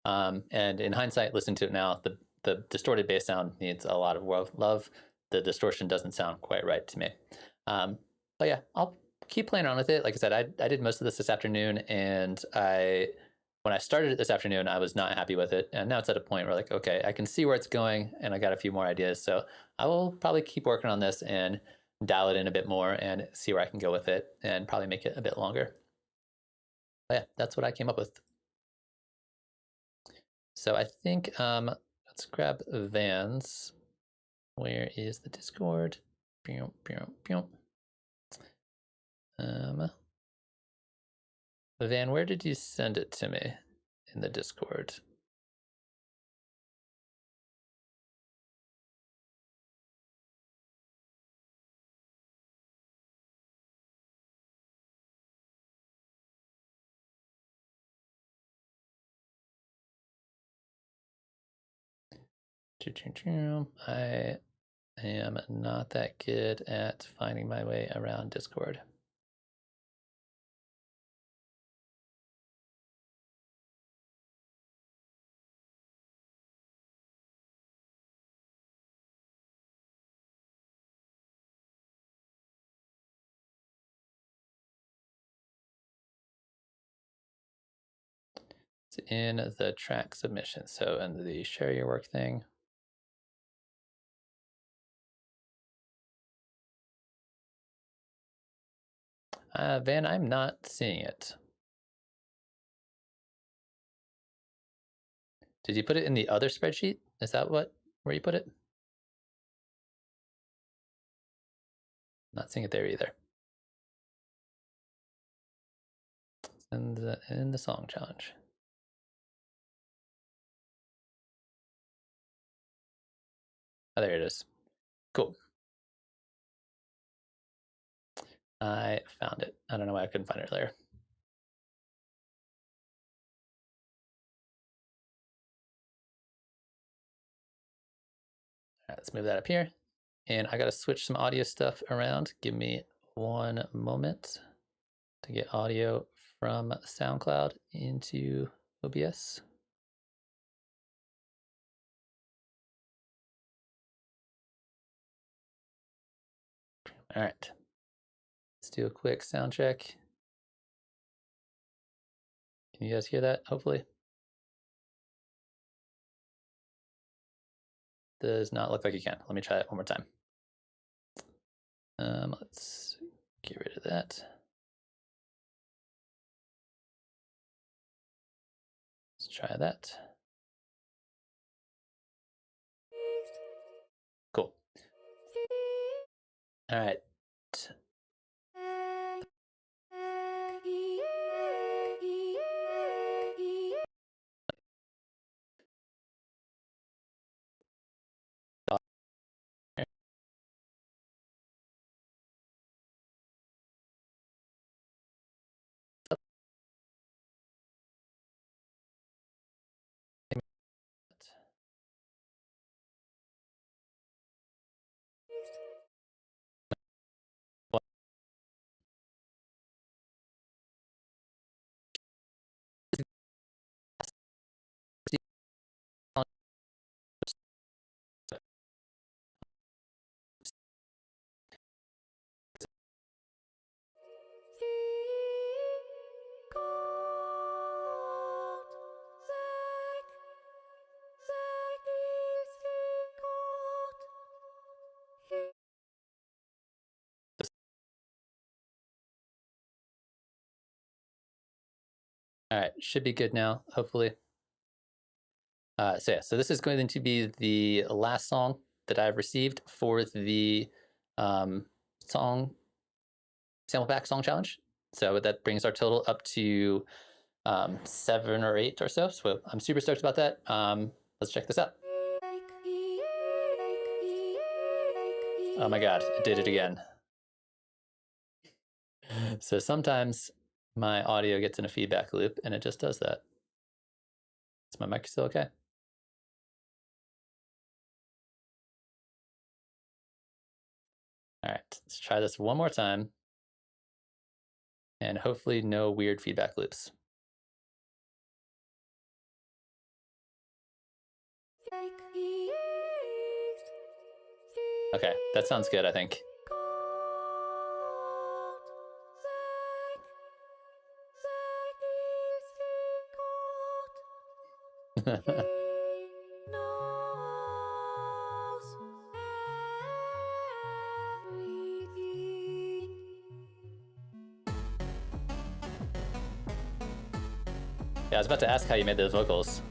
Speaker 1: And in hindsight, listen to it now, the distorted bass sound needs a lot of love. The distortion doesn't sound quite right to me. But yeah, I'll keep playing around with it. Like I said, I did most of this afternoon, and when I started it this afternoon, I was not happy with it. And now it's at a point where like, okay, I can see where it's going, and I got a few more ideas. So I will probably keep working on this and dial it in a bit more and see where I can go with it, and probably make it a bit longer. But yeah, that's what I came up with. So I think let's grab Van's. Where is the Discord? Van, where did you send it to me in the Discord? I am not that good at finding my way around Discord. It's in the track submission, so in the share your work thing. Van, I'm not seeing it. Did you put it in the other spreadsheet? Is that where you put it? Not seeing it there either. In the song challenge. Oh, there it is. Cool. I found it. I don't know why I couldn't find it earlier. All right, let's move that up here. And I got to switch some audio stuff around. Give me one moment to get audio from SoundCloud into OBS. All right. Let's do a quick sound check. Can you guys hear that? Hopefully. Does not look like you can. Let me try it one more time. Let's get rid of that. Let's try that. Cool. All right. All right, should be good now, hopefully. So yeah, so this is going to be the last song that I've received for the song sample pack song challenge. So that brings our total up to 7 or 8 or so. So I'm super stoked about that. Let's check this out. Oh my God, it did it again. So sometimes my audio gets in a feedback loop and it just does that. Is my mic still okay? All right, let's try this one more time. And hopefully no weird feedback loops. Okay, that sounds good, I think. Yeah, I was about to ask how you made those vocals.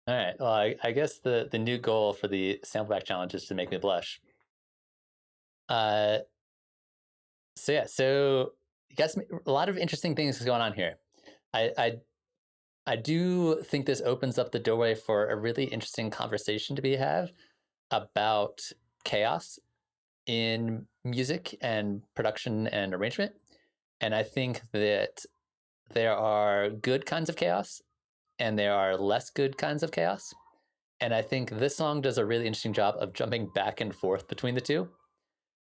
Speaker 1: All right. Well, I guess the new goal for the sample back challenge is to make me blush. So yeah, so you got a lot of interesting things going on here. I do think this opens up the doorway for a really interesting conversation to be had about chaos in music and production and arrangement. And I think that there are good kinds of chaos and there are less good kinds of chaos. And I think this song does a really interesting job of jumping back and forth between the two.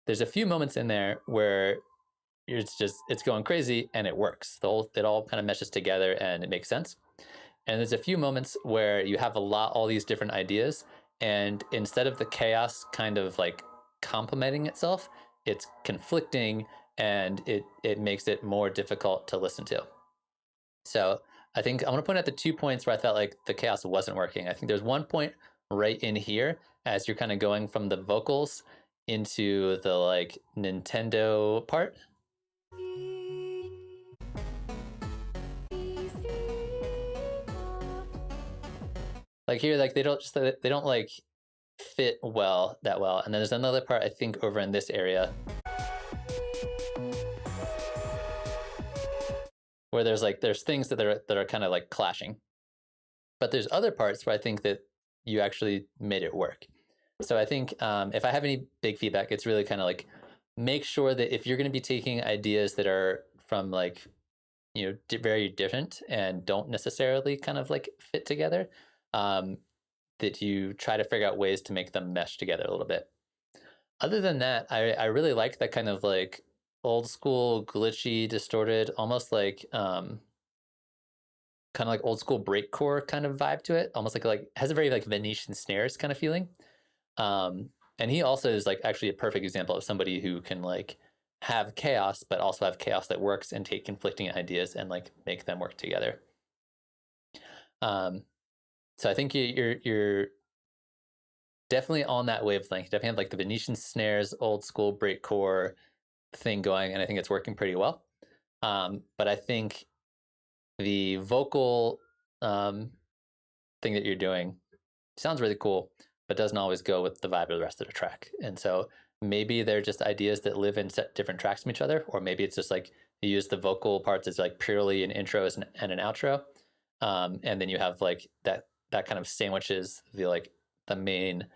Speaker 1: There's a few moments in there where it's going crazy and it works. It all kind of meshes together and it makes sense. And there's a few moments where you have all these different ideas, and instead of the chaos kind of like complementing itself, it's conflicting, and it makes it more difficult to listen to. So I think I want to point out the 2 points where I felt like the chaos wasn't working. I think there's one point right in here as you're kind of going from the vocals into the like Nintendo part. Like here, like they don't like fit that well. And then there's another part I think over in this area where there's things that are kind of like clashing. But there's other parts where I think that you actually made it work. So I think if I have any big feedback, it's really kind of like make sure that if you're going to be taking ideas that are from like, you know, very different and don't necessarily kind of like fit together, that you try to figure out ways to make them mesh together a little bit. Other than that, I really like that kind of like old school, glitchy, distorted, almost like kind of like old school breakcore kind of vibe to it. Almost like has a very like Venetian snares kind of feeling. And he also is like actually a perfect example of somebody who can like have chaos, but also have chaos that works and take conflicting ideas and like make them work together. So I think you're definitely on that wavelength. You definitely have like the Venetian snares, old school breakcore thing going, and I think it's working pretty well. But I think the vocal thing that you're doing sounds really cool, but doesn't always go with the vibe of the rest of the track. And so maybe they're just ideas that live in different tracks from each other, or maybe it's just like you use the vocal parts as like purely an intro and an outro, and then you have like that kind of sandwiches the main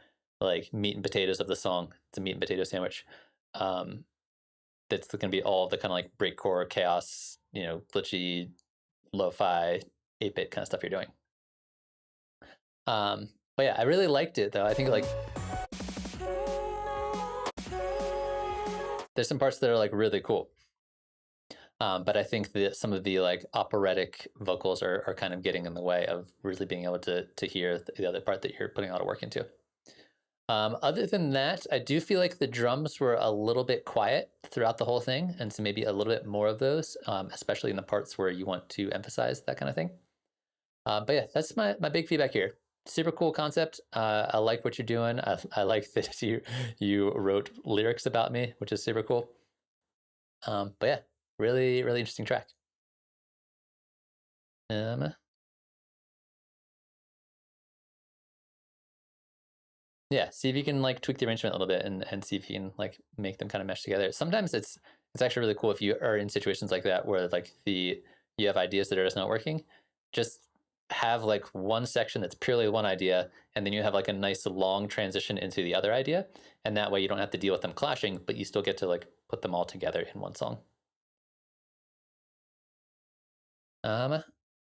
Speaker 1: like meat and potatoes of the song. It's a meat and potato sandwich. That's going to be all the kind of like breakcore chaos, glitchy, lo-fi, 8-bit kind of stuff you're doing. But yeah, I really liked it though. I think like there's some parts that are like really cool. But I think that some of the like operatic vocals are kind of getting in the way of really being able to hear the other part that you're putting a lot of work into. Other than that, I do feel like the drums were a little bit quiet throughout the whole thing, and so maybe a little bit more of those, especially in the parts where you want to emphasize that kind of thing. But yeah, that's my big feedback here. Super cool concept. I like what you're doing. I like that you wrote lyrics about me, which is super cool. But yeah, really, really interesting track. Yeah, see if you can like tweak the arrangement a little bit and see if you can like make them kind of mesh together. Sometimes it's actually really cool if you are in situations like that where like you have ideas that are just not working. Just have like one section that's purely one idea, and then you have like a nice long transition into the other idea, and that way you don't have to deal with them clashing, but you still get to like put them all together in one song.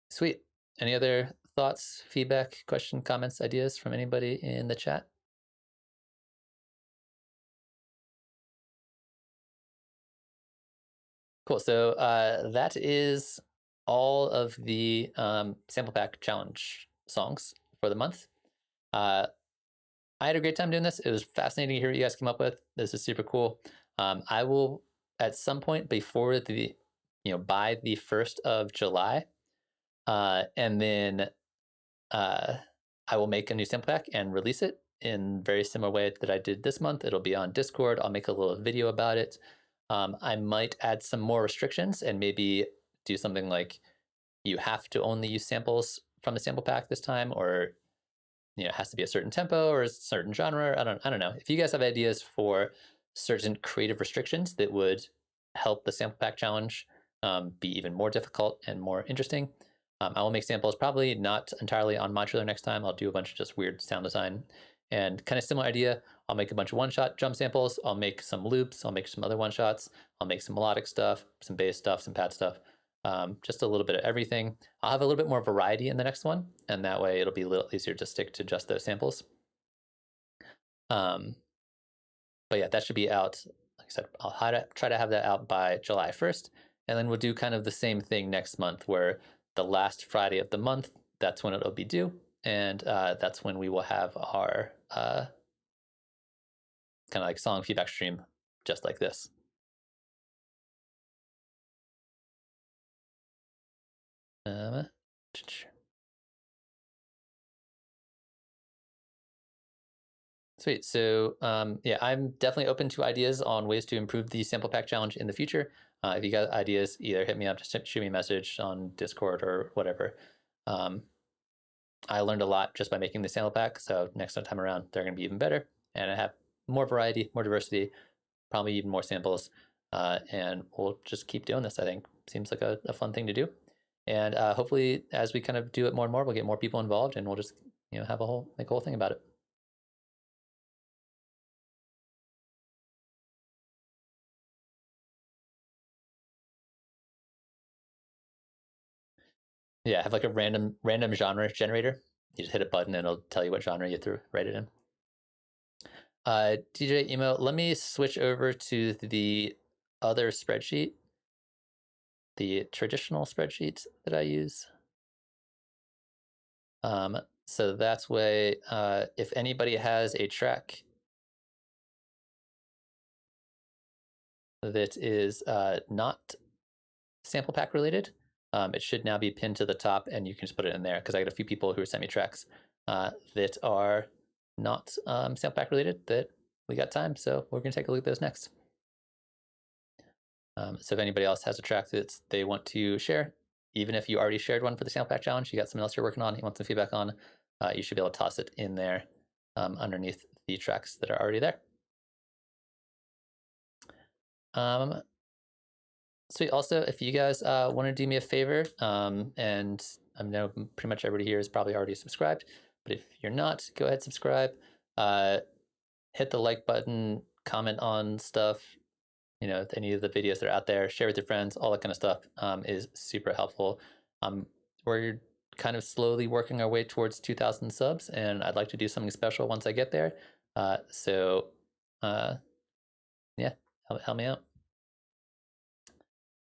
Speaker 1: Sweet. Any other thoughts, feedback, question, comments, ideas from anybody in the chat? Cool. So that is all of the sample pack challenge songs for the month. I had a great time doing this. It was fascinating to hear what you guys came up with. This is super cool. I will at some point before by the 1st of July, and then I will make a new sample pack and release it in very similar way that I did this month. It'll be on Discord. I'll make a little video about it. I might add some more restrictions and maybe do something like you have to only use samples from the sample pack this time, or it has to be a certain tempo or a certain genre. I don't know. If you guys have ideas for certain creative restrictions that would help the sample pack challenge be even more difficult and more interesting, I will make samples, probably not entirely on modular next time. I'll do a bunch of just weird sound design and kind of similar idea. I'll make a bunch of one-shot drum samples. I'll make some loops. I'll make some other one-shots. I'll make some melodic stuff, some bass stuff, some pad stuff. Just a little bit of everything. I'll have a little bit more variety in the next one, and that way it'll be a little easier to stick to just those samples. But yeah, that should be out. Like I said, I'll try to have that out by July 1st, and then we'll do kind of the same thing next month, where the last Friday of the month, that's when it'll be due, and that's when we will have our kind of like song feedback stream, just like this. Sweet. So yeah, I'm definitely open to ideas on ways to improve the sample pack challenge in the future. If you got ideas, either hit me up, just shoot me a message on Discord or whatever. I learned a lot just by making the sample pack, so next time around, they're going to be even better. And I have more variety, more diversity, probably even more samples. And we'll just keep doing this, I think. Seems like a fun thing to do. And hopefully, as we kind of do it more and more, we'll get more people involved, and we'll just make a whole thing about it. Yeah, have like a random genre generator. You just hit a button and it'll tell you what genre you have to write it in. DJ Emo, let me switch over to the other spreadsheet, the traditional spreadsheet that I use. So that's way, if anybody has a track that is not sample pack related. It should now be pinned to the top, and you can just put it in there, because I got a few people who sent me tracks that are not sample pack related that we got time, so we're going to take a look at those next. So if anybody else has a track that they want to share, even if you already shared one for the sample pack challenge, you got something else you're working on, you want some feedback on, you should be able to toss it in there underneath the tracks that are already there. Sweet. Also, if you guys want to do me a favor, and I know pretty much everybody here is probably already subscribed, but if you're not, go ahead, subscribe, hit the like button, comment on stuff, you know, any of the videos that are out there, share with your friends, all that kind of stuff is super helpful. We're kind of slowly working our way towards 2,000 subs, and I'd like to do something special once I get there. Yeah, help me out.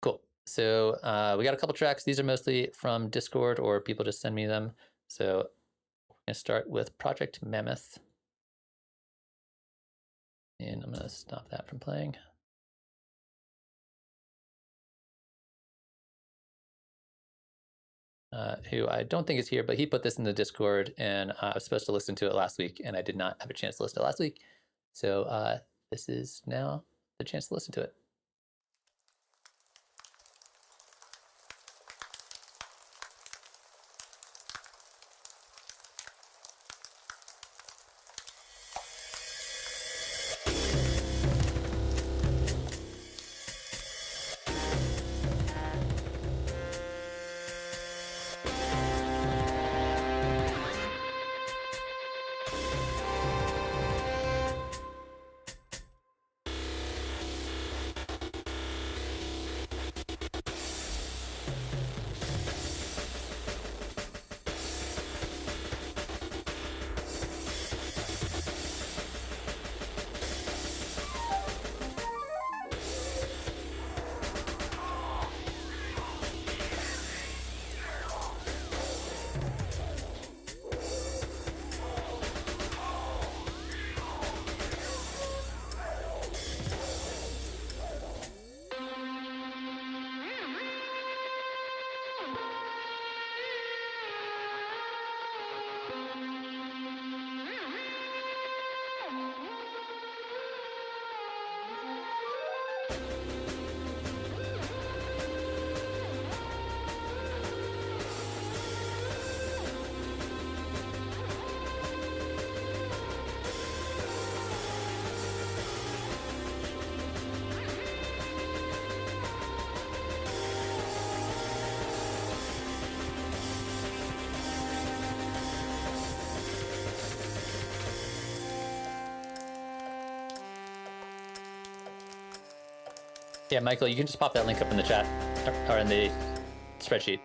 Speaker 1: Cool. So we got a couple tracks. These are mostly from Discord, or people just send me them. So we're going to start with Project Mammoth. And I'm going to stop that from playing. Who I don't think is here, but he put this in the Discord, and I was supposed to listen to it last week, and I did not have a chance to listen to it last week. So this is now the chance to listen to it. Yeah, Michael, you can just pop that link up in the chat or in the spreadsheet.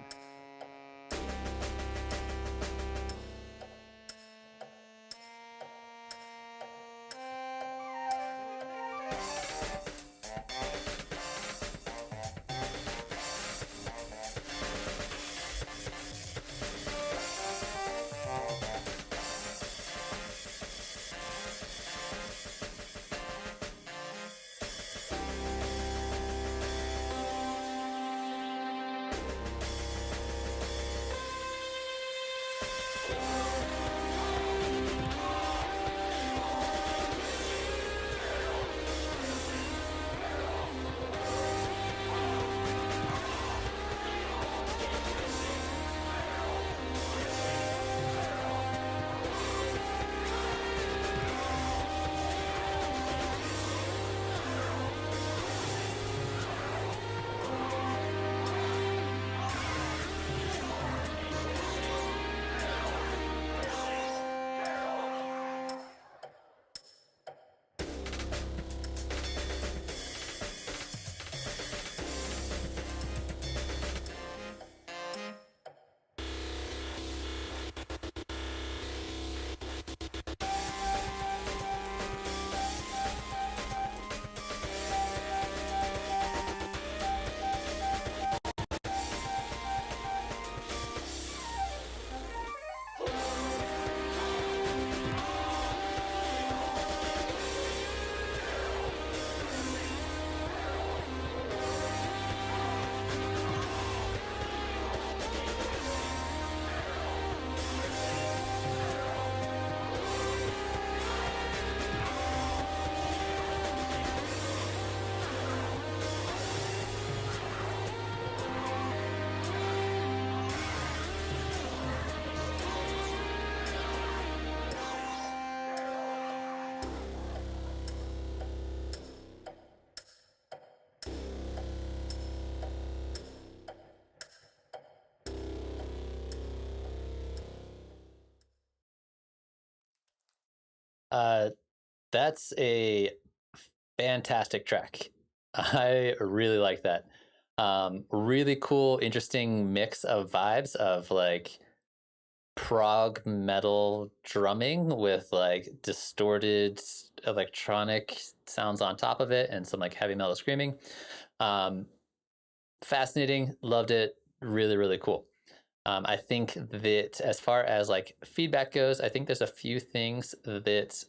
Speaker 1: That's a fantastic track. I really like that. Really cool, interesting mix of vibes of like prog metal drumming with like distorted electronic sounds on top of it and some like heavy metal screaming. Um, Fascinating, loved it, really, really cool. I think that as far as like feedback goes, I think there's a few things that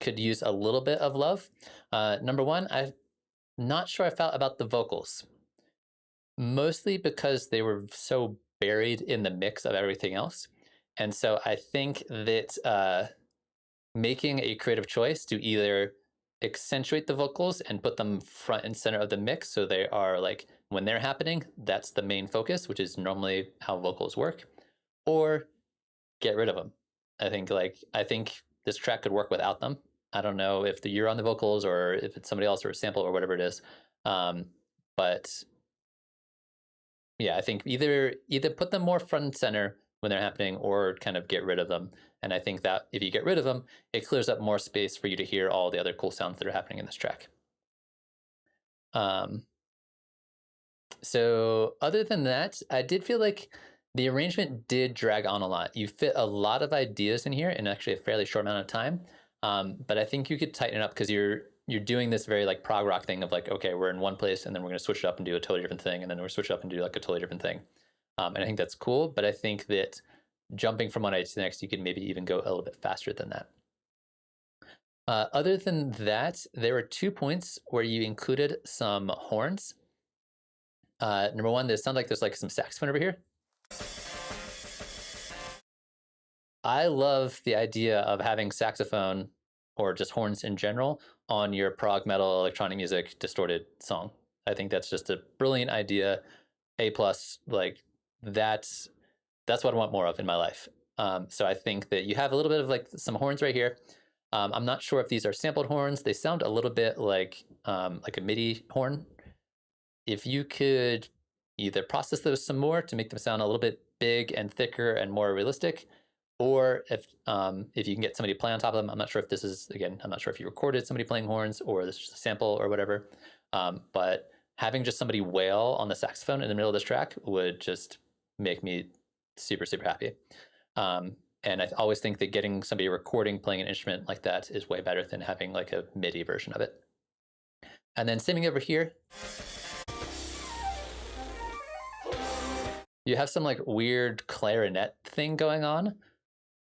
Speaker 1: could use a little bit of love. Number one, I'm not sure I felt about the vocals, mostly because they were so buried in the mix of everything else. And so I think that making a creative choice to either accentuate the vocals and put them front and center of the mix so they are like when they're happening, that's the main focus, which is normally how vocals work, or get rid of them. I think this track could work without them. I don't know if you're on the vocals or if it's somebody else or a sample or whatever it is. But yeah, I think either put them more front and center when they're happening or kind of get rid of them. And I think that if you get rid of them, it clears up more space for you to hear all the other cool sounds that are happening in this track. So other than that, I did feel like the arrangement did drag on a lot. You fit a lot of ideas in here in actually a fairly short amount of time. But I think you could tighten it up because you're doing this very like prog rock thing of like, okay, we're in one place and then we're going to switch it up and do a totally different thing, and then we're switch it up and do like a totally different thing. And I think that's cool. But I think that jumping from one idea to the next, you could maybe even go a little bit faster than that. Other than that, there were 2 points where you included some horns. Number one, there sounds like there's like some saxophone over here. I love the idea of having saxophone or just horns in general on your prog metal electronic music distorted song. I think that's just a brilliant idea. A plus, like that's what I want more of in my life. So I think that you have a little bit of like some horns right here. I'm not sure if these are sampled horns. They sound a little bit like a MIDI horn. If you could either process those some more to make them sound a little bit big and thicker and more realistic, or if you can get somebody to play on top of them. I'm not sure if this is, again, I'm not sure if you recorded somebody playing horns or this is just a sample or whatever. But having just somebody wail on the saxophone in the middle of this track would just make me super, super happy. And I always think that getting somebody recording playing an instrument like that is way better than having like a MIDI version of it. And then same over here. You have some like weird clarinet thing going on.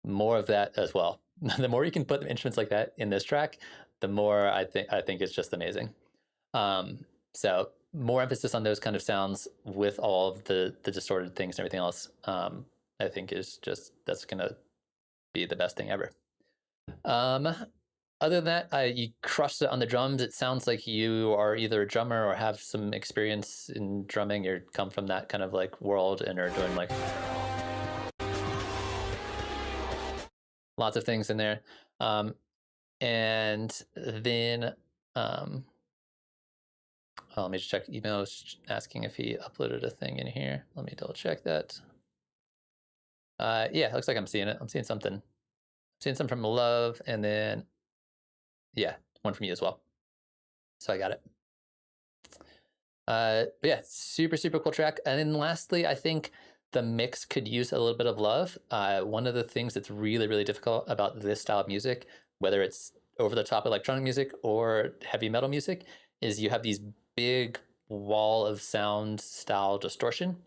Speaker 1: More of that as well. The more you can put instruments like that in this track, the more I think it's just amazing. So more emphasis on those kind of sounds with all of the distorted things and everything else. I think is just that's gonna be the best thing ever. Other than that, you crushed it on the drums. It sounds like you are either a drummer or have some experience in drumming or come from that kind of like world and are doing like lots of things in there. And then let me just check emails asking if he uploaded a thing in here. Let me double check that. Yeah, looks like I'm seeing it. I'm seeing something. I'm seeing some from Love, and then yeah, one from you as well. So I got it. But yeah, super, super cool track. And then lastly, I think the mix could use a little bit of love. One of the things that's really, really difficult about this style of music, whether it's over the top electronic music or heavy metal music, is you have these big wall of sound style distortion.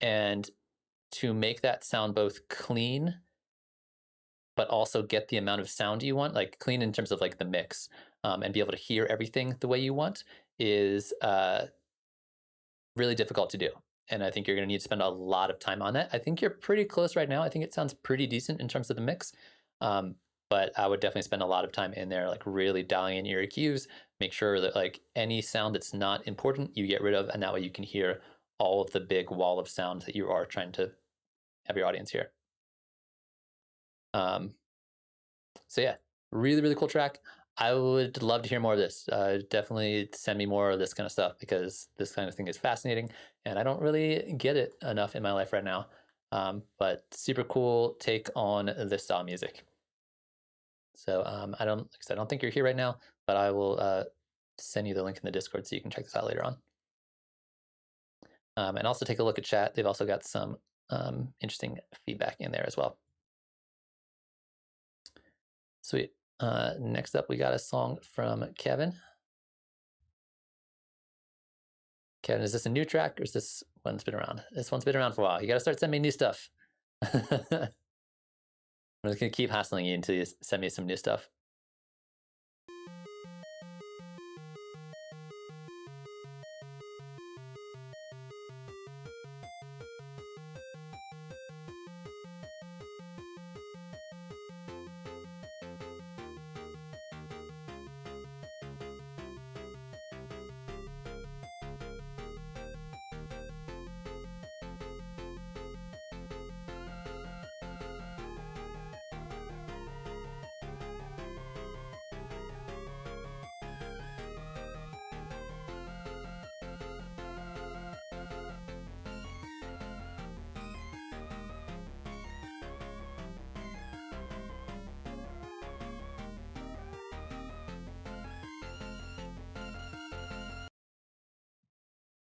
Speaker 1: And to make that sound both clean, but also get the amount of sound you want, like clean in terms of like the mix, and be able to hear everything the way you want is really difficult to do. And I think you're going to need to spend a lot of time on that. I think you're pretty close right now. I think it sounds pretty decent in terms of the mix. But I would definitely spend a lot of time in there, like really dialing in your EQs, make sure that like any sound that's not important, you get rid of. And that way you can hear all of the big wall of sound that you are trying to have your audience hear. So yeah, really, really cool track. I would love to hear more of this. Definitely send me more of this kind of stuff because this kind of thing is fascinating and I don't really get it enough in my life right now. But super cool take on this style of music. So I don't think you're here right now, but I will send you the link in the Discord so you can check this out later on. And also take a look at chat. They've also got some interesting feedback in there as well. Sweet. Next up, we got a song from Kevin. Kevin, is this a new track or is this one's been around? This one's been around for a while. You got to start sending me new stuff. I'm just going to keep hassling you until you send me some new stuff.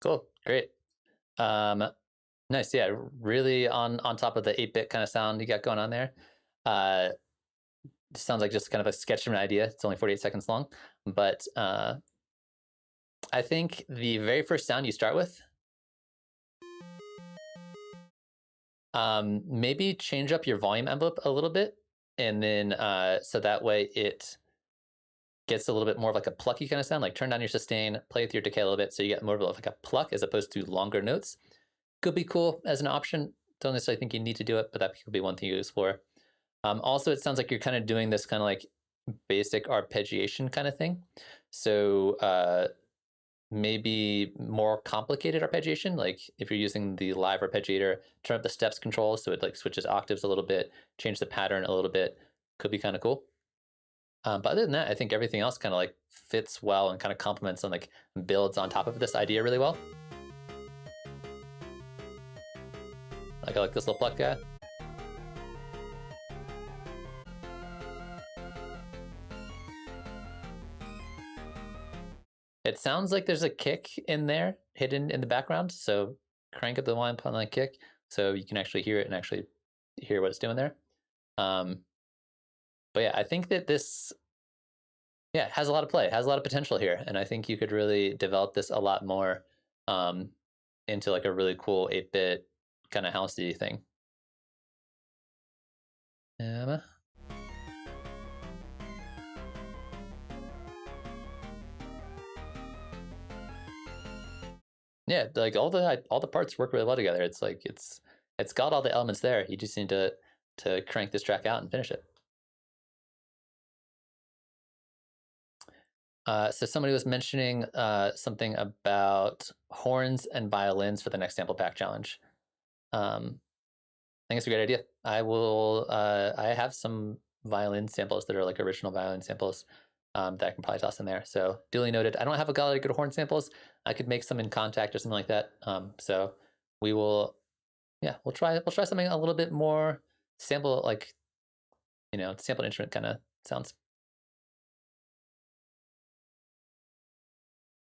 Speaker 1: Cool, great. Nice, yeah, really on top of the 8-bit kind of sound you got going on there. Sounds like just kind of a sketch of an idea. It's only 48 seconds long, but I think the very first sound you start with, maybe change up your volume envelope a little bit, and then so that way it gets a little bit more of like a plucky kind of sound. Like turn down your sustain, play with your decay a little bit, so you get more of like a pluck as opposed to longer notes. Could be cool as an option. Don't necessarily think you need to do it, but that could be one thing you explore. Also, it sounds like you're kind of doing this kind of like basic arpeggiation kind of thing. So maybe more complicated arpeggiation. Like if you're using the live arpeggiator, turn up the steps control so it like switches octaves a little bit, change the pattern a little bit. Could be kind of cool. But other than that, I think everything else kind of like fits well and kind of complements and like builds on top of this idea really well. Like I like this little pluck guy. It sounds like there's a kick in there hidden in the background, so crank up the volume on the kick so you can actually hear it and actually hear what it's doing there. But yeah, I think that this has a lot of play, has a lot of potential here, and I think you could really develop this a lot more into like a really cool 8-bit kind of housey thing. Yeah, like all the parts work really well together. It's like it's got all the elements there. You just need to crank this track out and finish it. So somebody was mentioning something about horns and violins for the next sample pack challenge. I think it's a great idea. I have some violin samples that are like original violin samples that I can probably toss in there. So duly noted. I don't have a lot of good horn samples. I could make some in Contact or something like that. So we will, we'll try something a little bit more sample, like, sample instrument kind of sounds.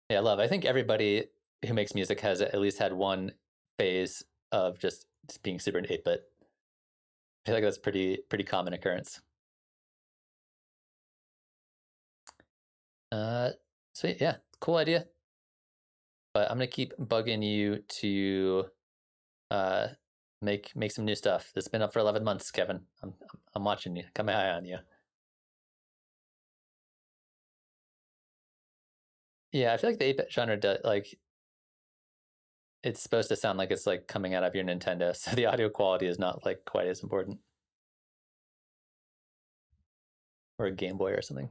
Speaker 1: Yeah, I love. I think everybody who makes music has at least had one phase of just being super into 8-bit. I feel like that's pretty common occurrence. Sweet, yeah, cool idea. But I'm gonna keep bugging you to make some new stuff. It's been up for 11 months, Kevin. I'm watching you. Got my eye on you. Yeah, I feel like the 8-bit genre does like it's supposed to sound like it's like coming out of your Nintendo, so the audio quality is not like quite as important. Or a Game Boy or something.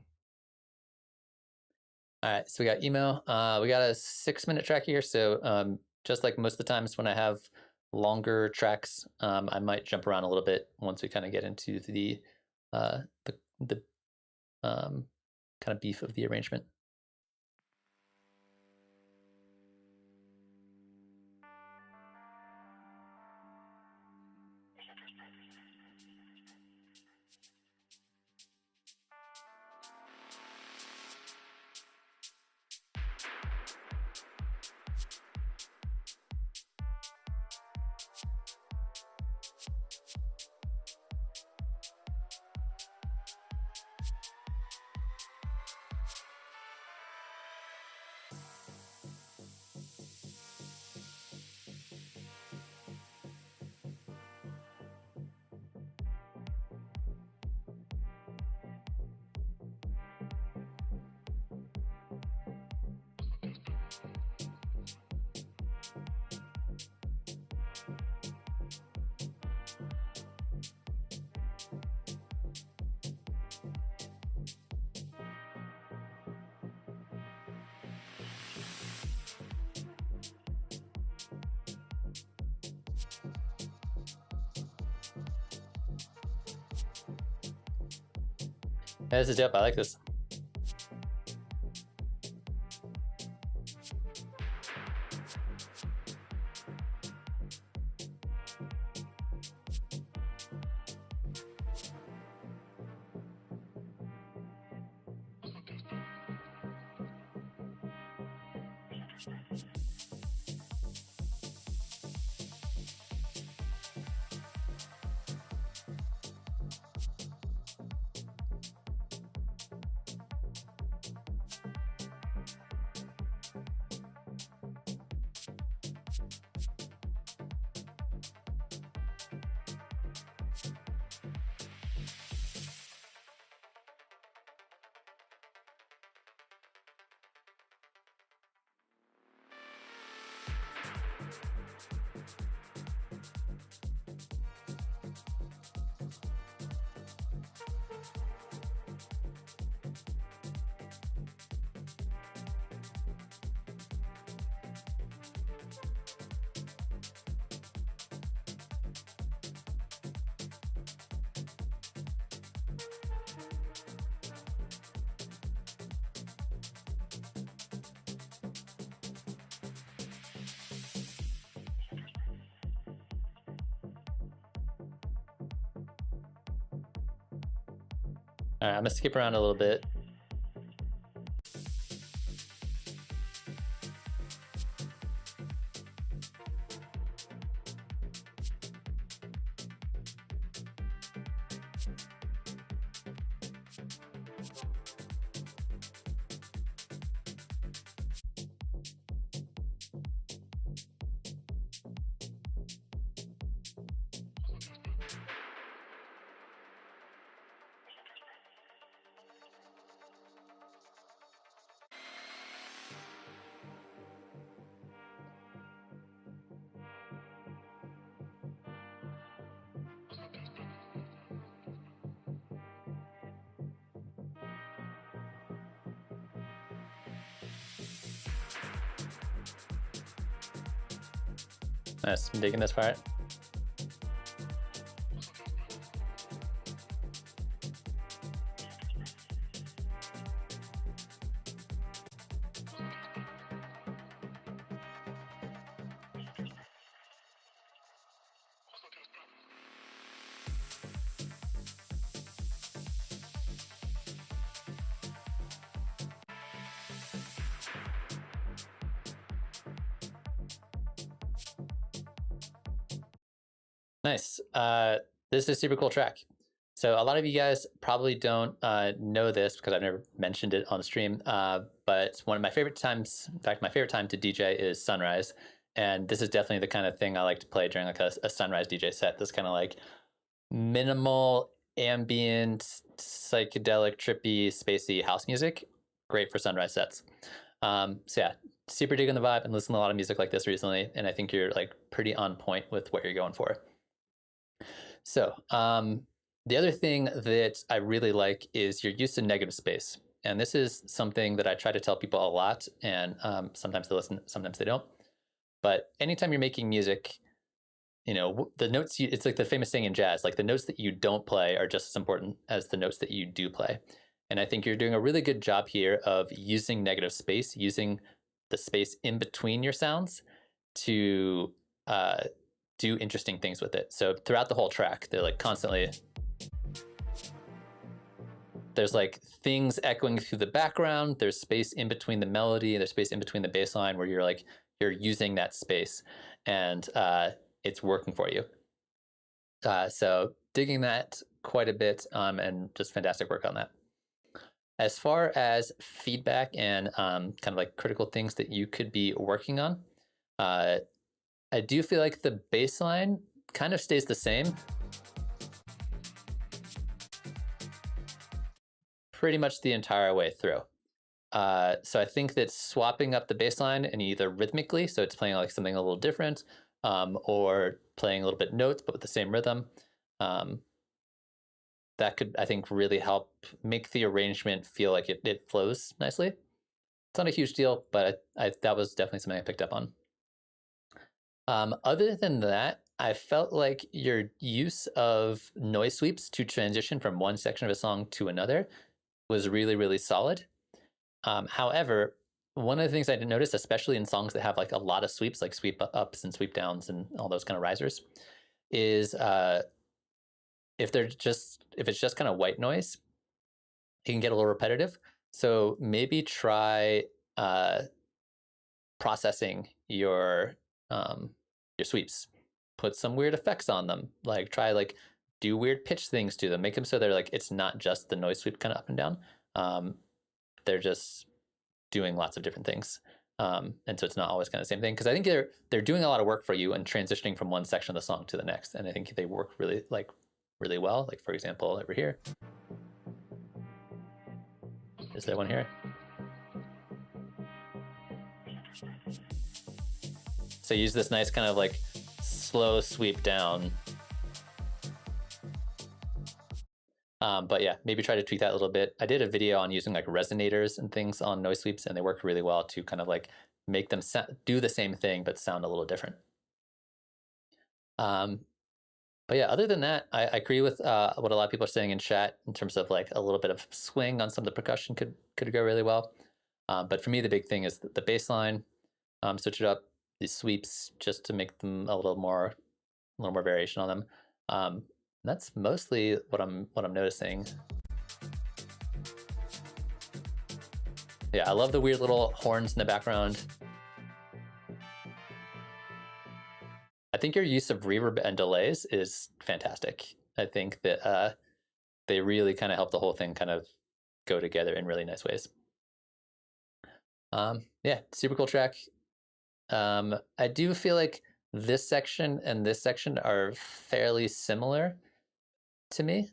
Speaker 1: All right, so we got email. We got a 6-minute track here. So just like most of the times when I have longer tracks, I might jump around a little bit once we kind of get into the kind of beef of the arrangement. Yeah, this is dope. I like this. All right, I'm gonna skip around a little bit. Nice, I'm digging this part. Nice. This is a super cool track. So a lot of you guys probably don't know this because I've never mentioned it on the stream, but one of my favorite times, in fact, my favorite time to DJ is sunrise. And this is definitely the kind of thing I like to play during like a sunrise DJ set. This kind of like minimal, ambient, psychedelic, trippy, spacey house music. Great for sunrise sets. So yeah, super digging the vibe and listening to a lot of music like this recently. And I think you're like pretty on point with what you're going for. So the other thing that I really like is your use of negative space. And this is something that I try to tell people a lot, and sometimes they listen, sometimes they don't. But anytime you're making music, you know, the notes, it's like the famous saying in jazz, like the notes that you don't play are just as important as the notes that you do play. And I think you're doing a really good job here of using negative space, using the space in between your sounds to do interesting things with it. So throughout the whole track, they're like constantly, there's like things echoing through the background, there's space in between the melody, there's space in between the bass line where you're like, you're using that space and it's working for you. So digging that quite a bit and just fantastic work on that. As far as feedback and kind of like critical things that you could be working on, I do feel like the bass line kind of stays the same pretty much the entire way through. So I think that swapping up the bass line and either rhythmically, so it's playing like something a little different, or playing a little bit notes but with the same rhythm, that could, I think, really help make the arrangement feel like it flows nicely. It's not a huge deal, but that was definitely something I picked up on. Other than that, I felt like your use of noise sweeps to transition from one section of a song to another was really, really solid. However, one of the things I didn't notice, especially in songs that have like a lot of sweeps, like sweep ups and sweep downs and all those kind of risers, is if it's just kind of white noise, it can get a little repetitive. So maybe try processing your sweeps. Put some weird effects on them. Like try like do weird pitch things to them. Make them so they're like it's not just the noise sweep kind of up and down. They're just doing lots of different things. And so it's not always kind of the same thing. Because I think they're doing a lot of work for you and transitioning from one section of the song to the next. And I think they work really well. Like for example, over here. Is there one here? So use this nice kind of like slow sweep down. But yeah, maybe try to tweak that a little bit. I did a video on using like resonators and things on noise sweeps, and they work really well to kind of like make them do the same thing but sound a little different. But yeah, other than that, I agree with what a lot of people are saying in chat in terms of like a little bit of swing on some of the percussion could go really well. But for me, the big thing is the bass line. Switch it up, these sweeps, just to make them a little more variation on them. That's mostly what I'm noticing. Yeah, I love the weird little horns in the background. I think your use of reverb and delays is fantastic. I think that they really kind of help the whole thing kind of go together in really nice ways. Yeah, super cool track. I do feel like this section and this section are fairly similar to me.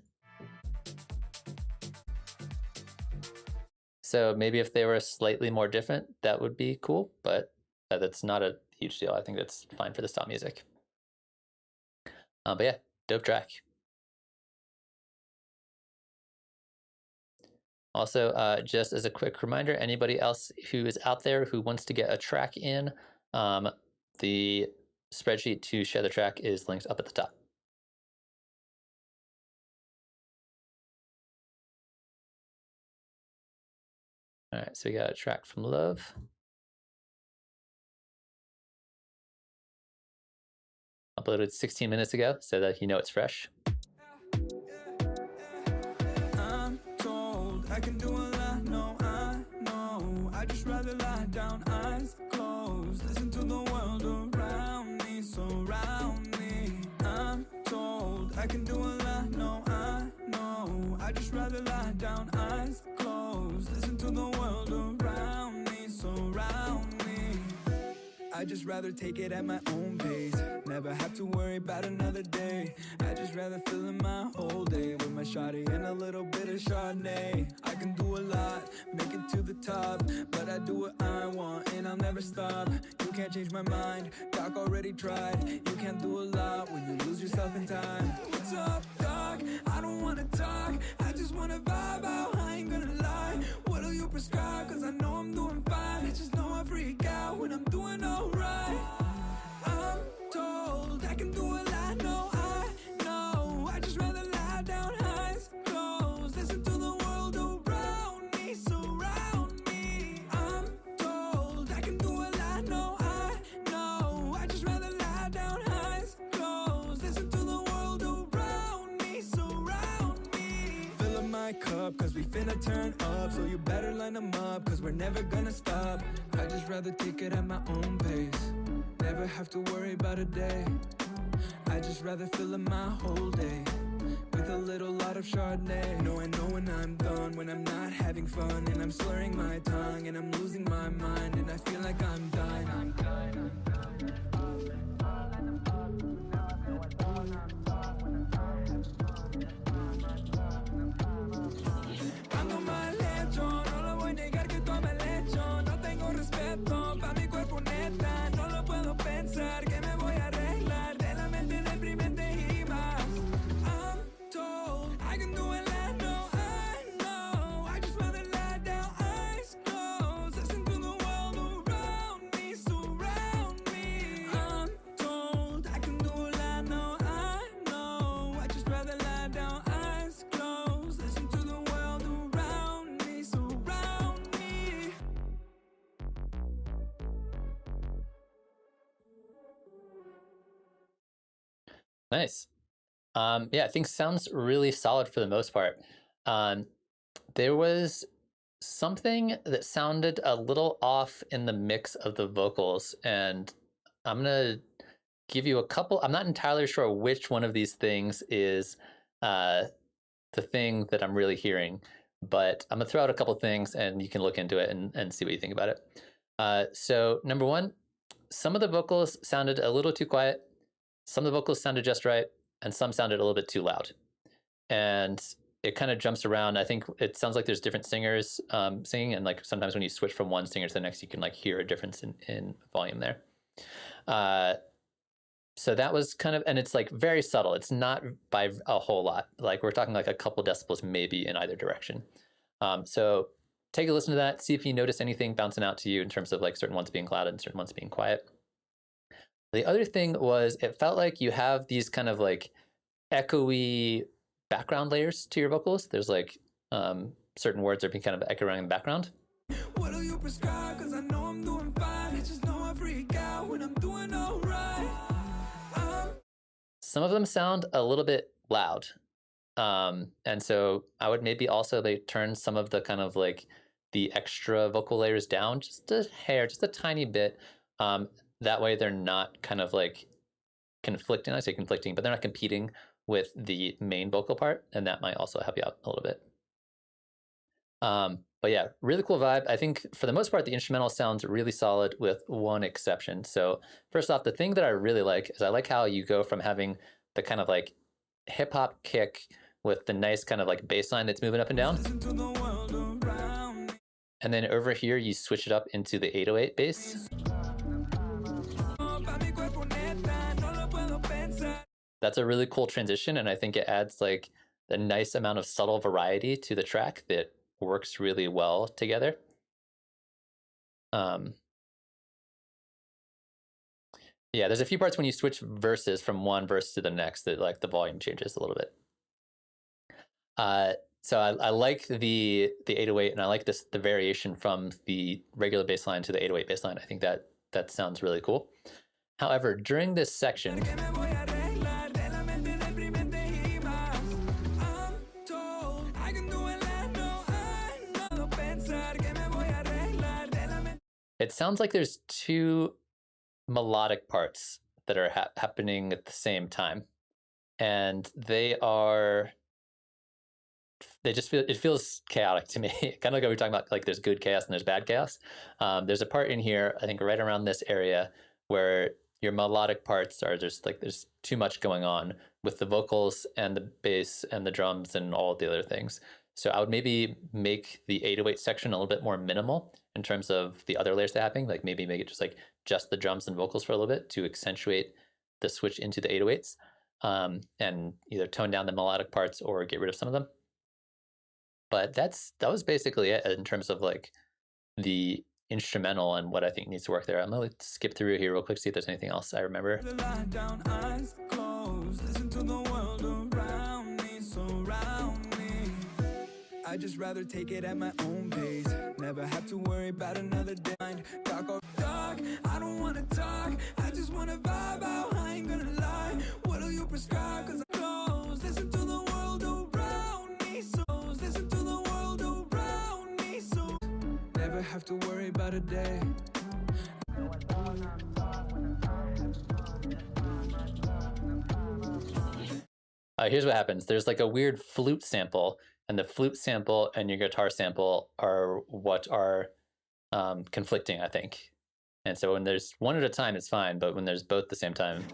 Speaker 1: So maybe if they were slightly more different, that would be cool, but that's not a huge deal. I think that's fine for the style music. But yeah, dope track. Also, just as a quick reminder, anybody else who is out there who wants to get a track in, the spreadsheet to share the track is linked up at the top. All right, so we got a track from Love. Uploaded 16 minutes ago, so that you know it's fresh.
Speaker 4: I'm told I can do a lot, no, I know. I just rather lie down, eyes closed, listen to the world around me, surround me. I'm told I can do a lot, no, I know. I just rather lie down, eyes closed, listen to the world around me, surround me. I just rather take it at my own pace, never have to worry about another day. I just rather fill in my whole day with my shawty and a little bit of Chardonnay. I can do a lot, make it to the top, but I do what I want and I'll never stop. You can't change my mind, Doc already tried. You can't do a lot when you lose yourself in time. What's up, Doc? I don't wanna talk, I just wanna vibe out, I ain't gonna lie. What'll you prescribe? Cause I know I'm doing fine. I just know I freak out when I'm doing alright. I'm told I can do a lot, no, I know. I just rather lie down, eyes closed, listen to the world around me, surround me. I'm told I can do a lot, no, I know. I just rather lie down, eyes closed, listen to the world around me, surround me. Fill up my cup, cause we finna turn up, so you better line them up, cause we're never gonna stop. I just rather take it at my own pace, never have to worry about a day. I just rather fill in my whole day with a little lot of Chardonnay. No, I know when I'm done, when I'm not having fun, and I'm slurring my tongue, and I'm losing my mind, and I feel like I'm dying. Ando mal hecho, no lo voy a negar que tome el hecho. No tengo respeto pa' mi cuerpo neta, no lo puedo pensar que me voy a arreglar de la mente deprimente y más. I'm told I can do it, no, I know. I just rather lie down, eyes closed, listen to the world around me, surround me. I'm told I can do
Speaker 1: Nice. Yeah, I think sounds really solid for the most part. Um, there was something that sounded a little off in the mix of the vocals, and I'm gonna give you a couple. I'm not entirely sure which one of these things is uh, the thing that I'm really hearing, but I'm gonna throw out a couple things, and you can look into it and see what you think about it. So number one, some of the vocals sounded a little too quiet. Some of the vocals sounded just right, and some sounded a little bit too loud. And it kind of jumps around. I think it sounds like there's different singers singing, and like sometimes when you switch from one singer to the next, you can like hear a difference in volume there. Uh, so that was kind of, and it's like very subtle. It's not by a whole lot. Like we're talking like a couple decibels maybe in either direction. So take a listen to that. See if you notice anything bouncing out to you in terms of like certain ones being loud and certain ones being quiet. The other thing was it felt like you have these kind of like echoey background layers to your vocals. There's like certain words are being kind of echoing in the background.
Speaker 4: What do you prescribe? Cause I know I'm doing fine. I just know I freak out when I'm doing alright.
Speaker 1: Some of them sound a little bit loud. And so I would maybe also like turn some of the kind of like the extra vocal layers down just a hair, just a tiny bit. That way they're not kind of like conflicting. I say conflicting, but they're not competing with the main vocal part, and that might also help you out a little bit. But yeah, really cool vibe. I think for the most part, the instrumental sounds really solid with one exception. So first off, the thing that I really like is I like how you go from having the kind of like hip hop kick with the nice kind of like bass line that's moving up and down. And then over here, you switch it up into the 808 bass. That's a really cool transition, and I think it adds like a nice amount of subtle variety to the track that works really well together. Yeah, there's a few parts when you switch verses from one verse to the next that like the volume changes a little bit. So I like the 808, and I like the variation from the regular bass line to the 808 bass line. I think that sounds really cool. However, during this section, it sounds like there's two melodic parts that are happening at the same time, and they just feel, it feels chaotic to me. Kind of like we were talking about, like there's good chaos and there's bad chaos. There's a part in here, I think right around this area, where your melodic parts are just like there's too much going on with the vocals and the bass and the drums and all the other things. So I would maybe make the 808 section a little bit more minimal in terms of the other layers that are happening. Like maybe make it just the drums and vocals for a little bit to accentuate the switch into the 808s, and either tone down the melodic parts or get rid of some of them. But that was basically it in terms of like the instrumental and what I think needs to work there. I'm gonna skip through here real quick, see if there's anything else I remember. I just rather take it at my own pace. Never have to worry about another day. Dark or dark, I don't wanna talk. I just wanna vibe out. I ain't gonna lie. What'll you prescribe? Cause I'm close. Listen to the world around me. So listen to the world around me. So never have to worry about a day. Here's what happens. There's like a weird flute sample, and the flute sample and your guitar sample are what are conflicting, I think. And so when there's one at a time, it's fine, but when there's both at the same time.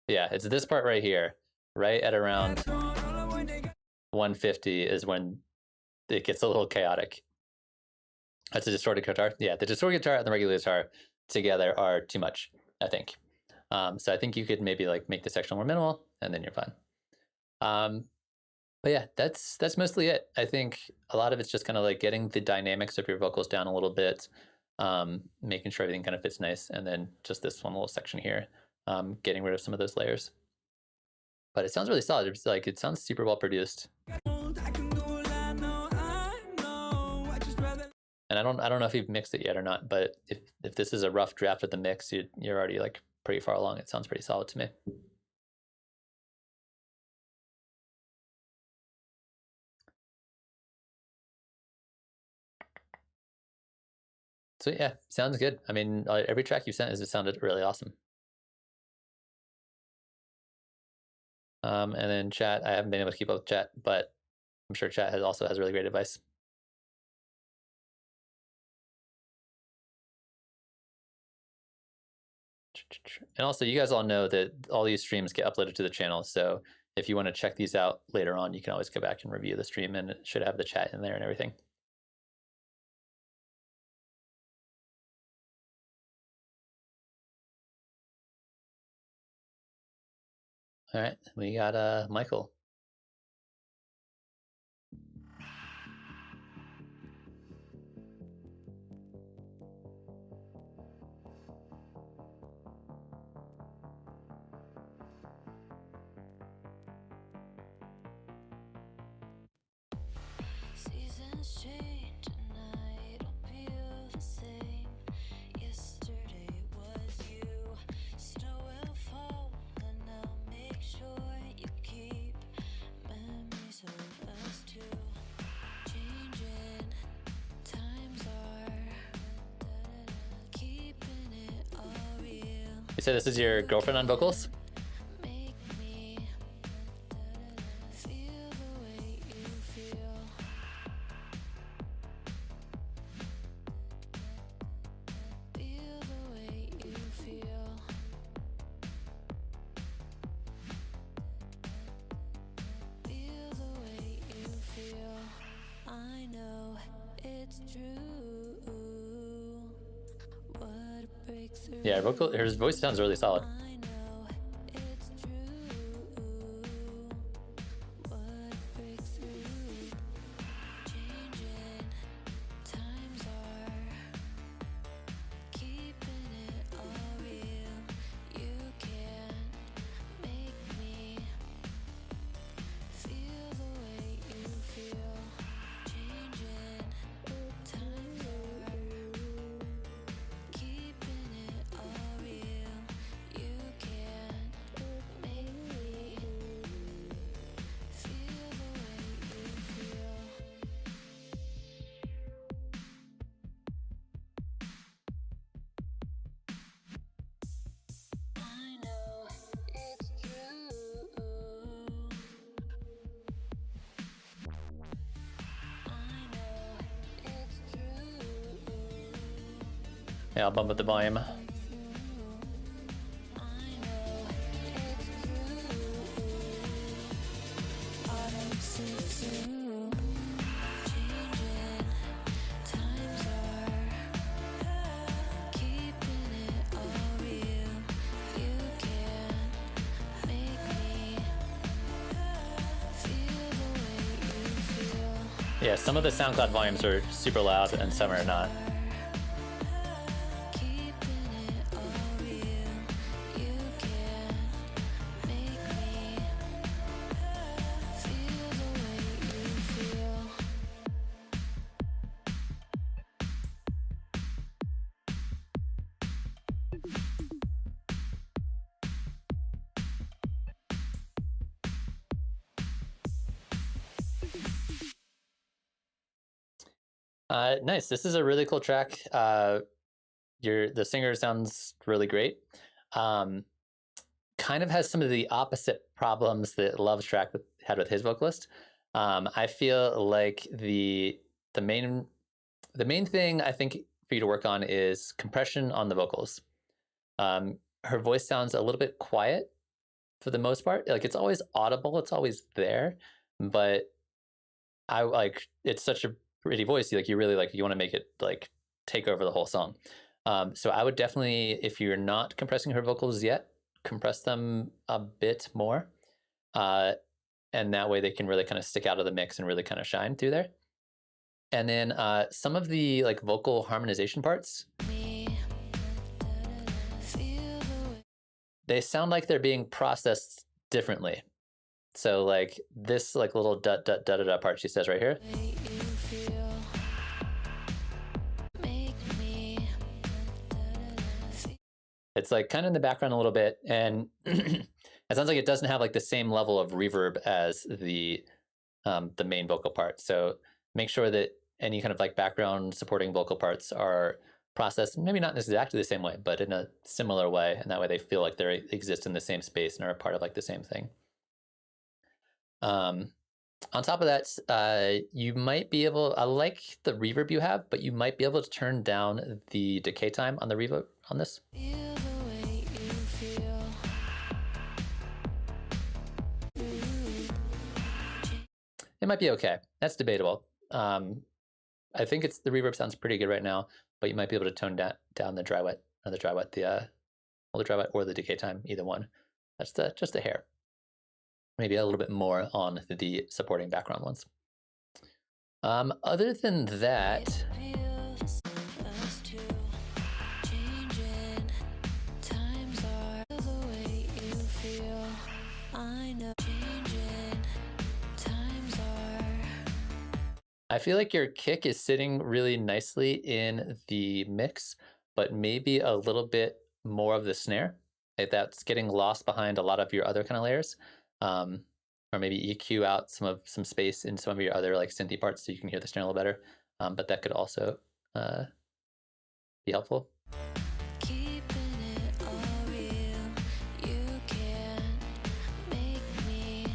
Speaker 1: Yeah, it's this part right here, right at around 150 is when it gets a little chaotic. That's a distorted guitar. Yeah, the distorted guitar and the regular guitar together are too much, I think. So I think you could maybe like make the section more minimal, and then you're fine. But yeah, that's mostly it. I think a lot of it's just kind of like getting the dynamics of your vocals down a little bit, making sure everything kind of fits nice, and then just this one little section here, getting rid of some of those layers. But it sounds really solid. It's like it sounds super well produced. And And I don't know if you've mixed it yet or not, but if this is a rough draft of the mix, you're already like pretty far along. It sounds pretty solid to me. So yeah, sounds good. I mean, every track you sent has sounded really awesome. And then chat, I haven't been able to keep up with chat, but I'm sure chat also has really great advice. And also, you guys all know that all these streams get uploaded to the channel, so if you want to check these out later on, you can always go back and review the stream, and it should have the chat in there and everything. All right, we got Michael.
Speaker 5: Seasons change and I don't feel the same. Yesterday was you. Snow will fall and I'll make sure you keep memories of us two. Changing times are keeping it all real.
Speaker 1: You said this is your girlfriend on vocals?
Speaker 5: Make me feel the way you feel. Feel the way you feel. Feel the way you feel. I know it's true. What a breakthrough.
Speaker 1: Yeah, her voice sounds really solid.
Speaker 5: I know it's true. What a breakthrough. Changing times are keeping it all real. You can't make me feel the way you feel. Changing times are keeping it all real. You can't make me feel the way you feel. I know it's true. I know it's true.
Speaker 1: Yeah, I'll bump up the volume.
Speaker 5: I know it's true. Autumn sits through. Changing times are keeping it all real. You can't make me feel the way you feel.
Speaker 1: Yeah, some of the SoundCloud volumes are super loud and some are not.
Speaker 5: Keeping it all real. You can't make me feel the way you feel.
Speaker 1: Nice. This is a really cool track. The singer sounds really great. Kind of has some of the opposite problems that Love's track had with his vocalist. I feel like the main thing I think for you to work on is compression on the vocals. Her voice sounds a little bit quiet for the most part. Like it's always audible, it's always there, but I like it's such a pretty voice. Like you really you want to make it like take over the whole song. So I would definitely, if you're not compressing her vocals yet, compress them a bit more, and that way they can really kind of stick out of the mix and really kind of shine through there. And then some of the like vocal harmonization parts, they sound like they're being processed differently. So like this like little da da da da da part she says right here, It's like kind of in the background a little bit, and it sounds like it doesn't have like the same level of reverb as the main vocal part. So make sure that any kind of like background supporting vocal parts are processed, maybe not in exactly the same way, but in a similar way, and that way they feel like they exist in the same space and are a part of like the same thing. On top of that, you might be able, I like the reverb you have, but you might be able to turn down the decay time on the reverb on this.
Speaker 5: Feel the way you feel.
Speaker 1: It might be okay. That's debatable. I think it's the reverb sounds pretty good right now, but you might be able to tone down the dry wet, or the dry wet, the dry wet or the decay time, either one. That's just a hair. Maybe a little bit more on the supporting background ones. Other than that,
Speaker 5: Feels us two changing. Times are the way you feel. I know changing. Times are.
Speaker 1: I feel like your kick is sitting really nicely in the mix, but maybe a little bit more of the snare. Like that's getting lost behind a lot of your other kind of layers. Or maybe EQ out some space in some of your other like synthy parts so you can hear the snare a little better. But that could also be helpful.
Speaker 5: Keeping it all real. You can make me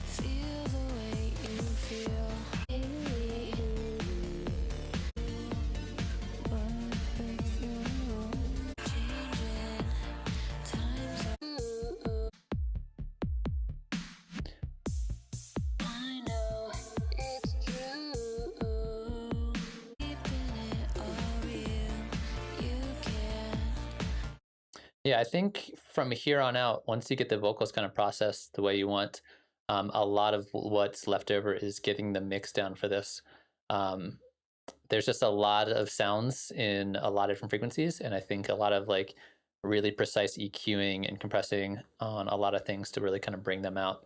Speaker 5: feel the way you feel. Changing. Times are. I know it's true. Keeping it all real. You can.
Speaker 1: Yeah, I think from here on out, once you get the vocals kind of processed the way you want, a lot of what's left over is getting the mix down for this. There's just a lot of sounds in a lot of different frequencies, and I think a lot of like really precise EQing and compressing on a lot of things to really kind of bring them out,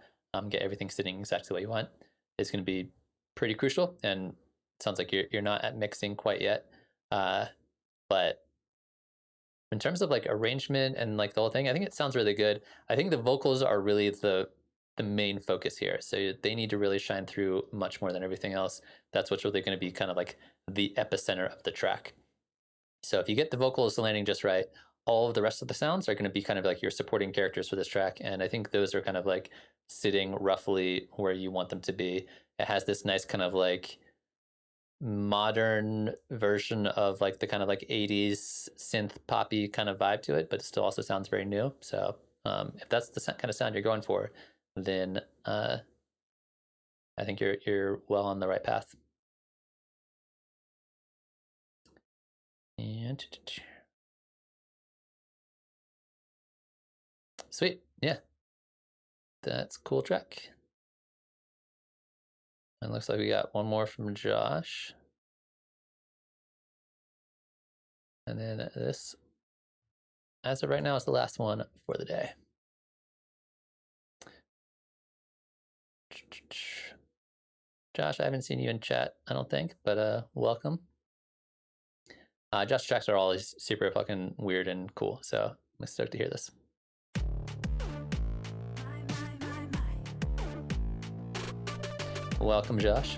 Speaker 1: get everything sitting exactly the way you want, is going to be pretty crucial. And it sounds like you're not at mixing quite yet, but in terms of like arrangement and like the whole thing, I think it sounds really good. I think the vocals are really the main focus here. So they need to really shine through much more than everything else. That's what's really going to be kind of like the epicenter of the track. So if you get the vocals landing just right, all of the rest of the sounds are going to be kind of like your supporting characters for this track. And I think those are kind of like sitting roughly where you want them to be. It has this nice kind of like modern version of like the kind of like 80s synth poppy kind of vibe to it, but it still also sounds very new. So if that's the kind of sound you're going for, then I think you're well on the right path. And sweet, yeah, that's a cool track. And looks like we got one more from Josh. And then this, as of right now, is the last one for the day. Josh, I haven't seen you in chat, I don't think, but welcome. Josh tracks are always super fucking weird and cool, so I'm stoked to hear this. Welcome, Josh.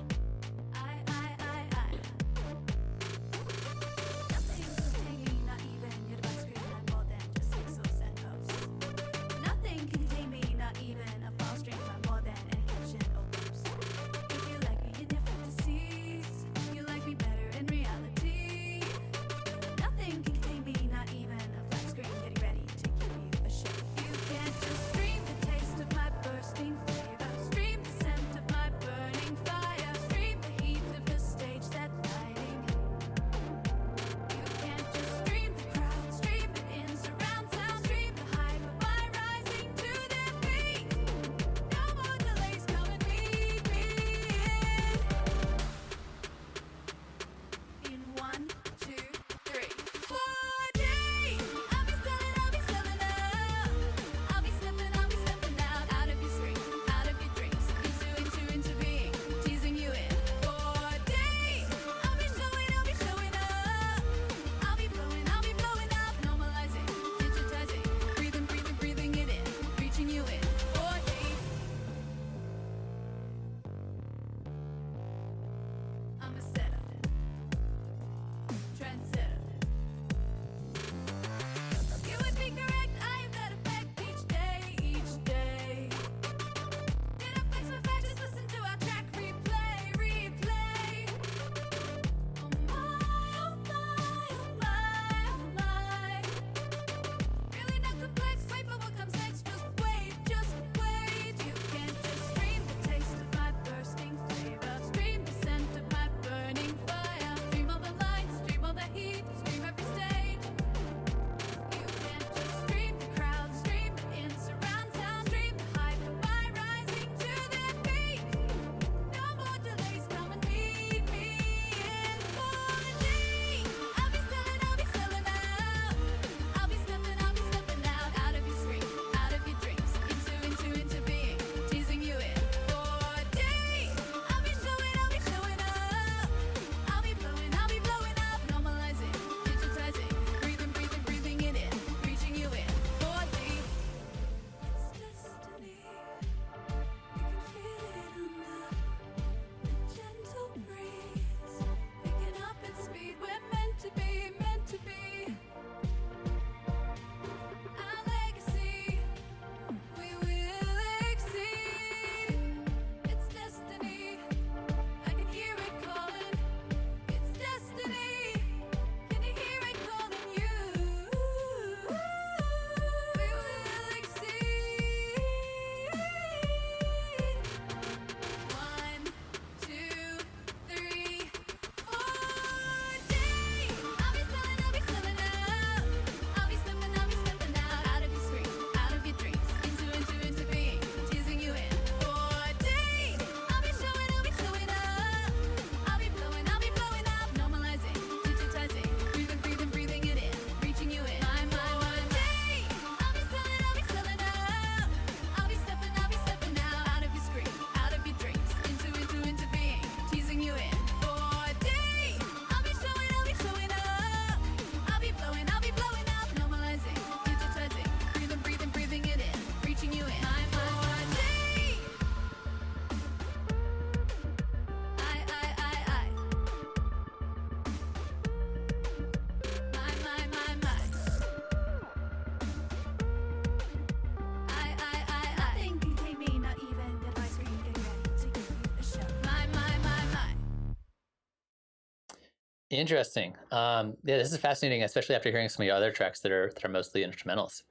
Speaker 1: Interesting. Yeah, this is fascinating, especially after hearing some of your other tracks that are mostly instrumentals.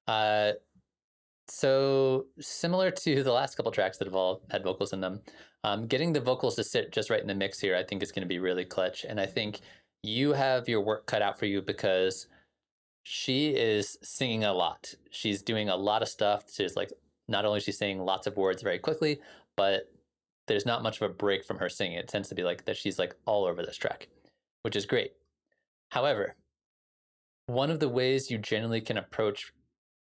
Speaker 1: Uh, so similar to the last couple tracks that have all had vocals in them, getting the vocals to sit just right in the mix here, I think is going to be really clutch. And I think you have your work cut out for you because she is singing a lot. She's doing a lot of stuff. She's like, not only is she saying lots of words very quickly, but there's not much of a break from her singing. It tends to be like that she's like all over this track, which is great. However, one of the ways you generally can approach,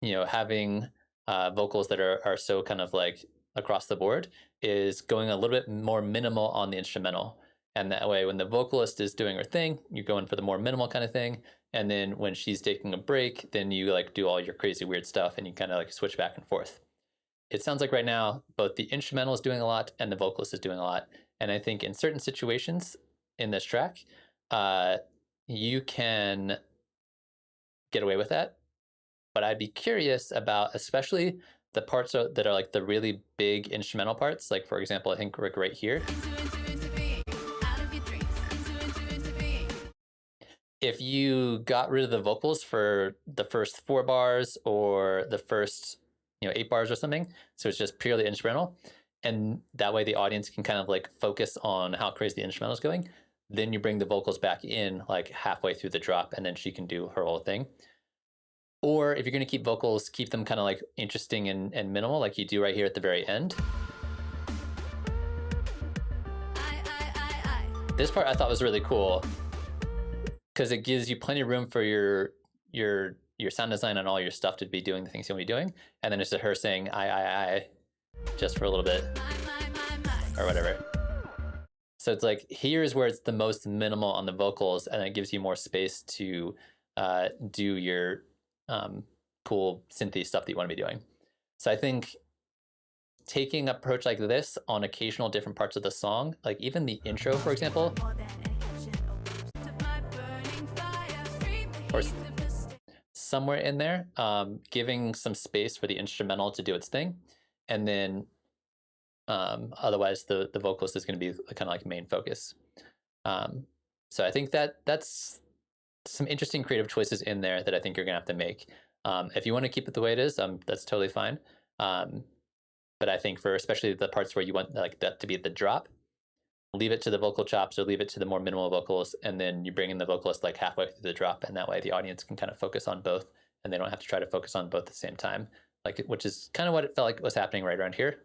Speaker 1: having vocals that are so kind of like across the board is going a little bit more minimal on the instrumental. And that way, when the vocalist is doing her thing, you're going for the more minimal kind of thing. And then when she's taking a break, then you like do all your crazy weird stuff and you kind of like switch back and forth. It sounds like right now, both the instrumental is doing a lot and the vocalist is doing a lot. And I think in certain situations in this track, you can get away with that. But I'd be curious about, especially the parts that are like the really big instrumental parts. Like, for example, I think right here. If you got rid of the vocals for the first 4 bars or the first 8 bars or something, so it's just purely instrumental, and that way the audience can kind of like focus on how crazy the instrumental is going, then you bring the vocals back in like halfway through the drop and then she can do her whole thing. Or if you're going to keep vocals, keep them kind of like interesting and minimal, like you do right here at the very end. This part I thought was really cool because it gives you plenty of room for your sound design and all your stuff to be doing the things you want to be doing, and then it's just her saying I just for a little bit or whatever. So it's like here's where it's the most minimal on the vocals, and it gives you more space to do your cool synthy stuff that you want to be doing. So I think taking an approach like this on occasional different parts of the song, like even the intro, for example, or somewhere in there, giving some space for the instrumental to do its thing, and then otherwise the vocalist is going to be kind of like main focus. So I think that's some interesting creative choices in there that I think you're going to have to make. If you want to keep it the way it is, that's totally fine. But I think for especially the parts where you want like that to be the drop, leave it to the vocal chops or leave it to the more minimal vocals, and then you bring in the vocalist like halfway through the drop, and that way the audience can kind of focus on both, and they don't have to try to focus on both at the same time, like which is kind of what it felt like was happening right around here.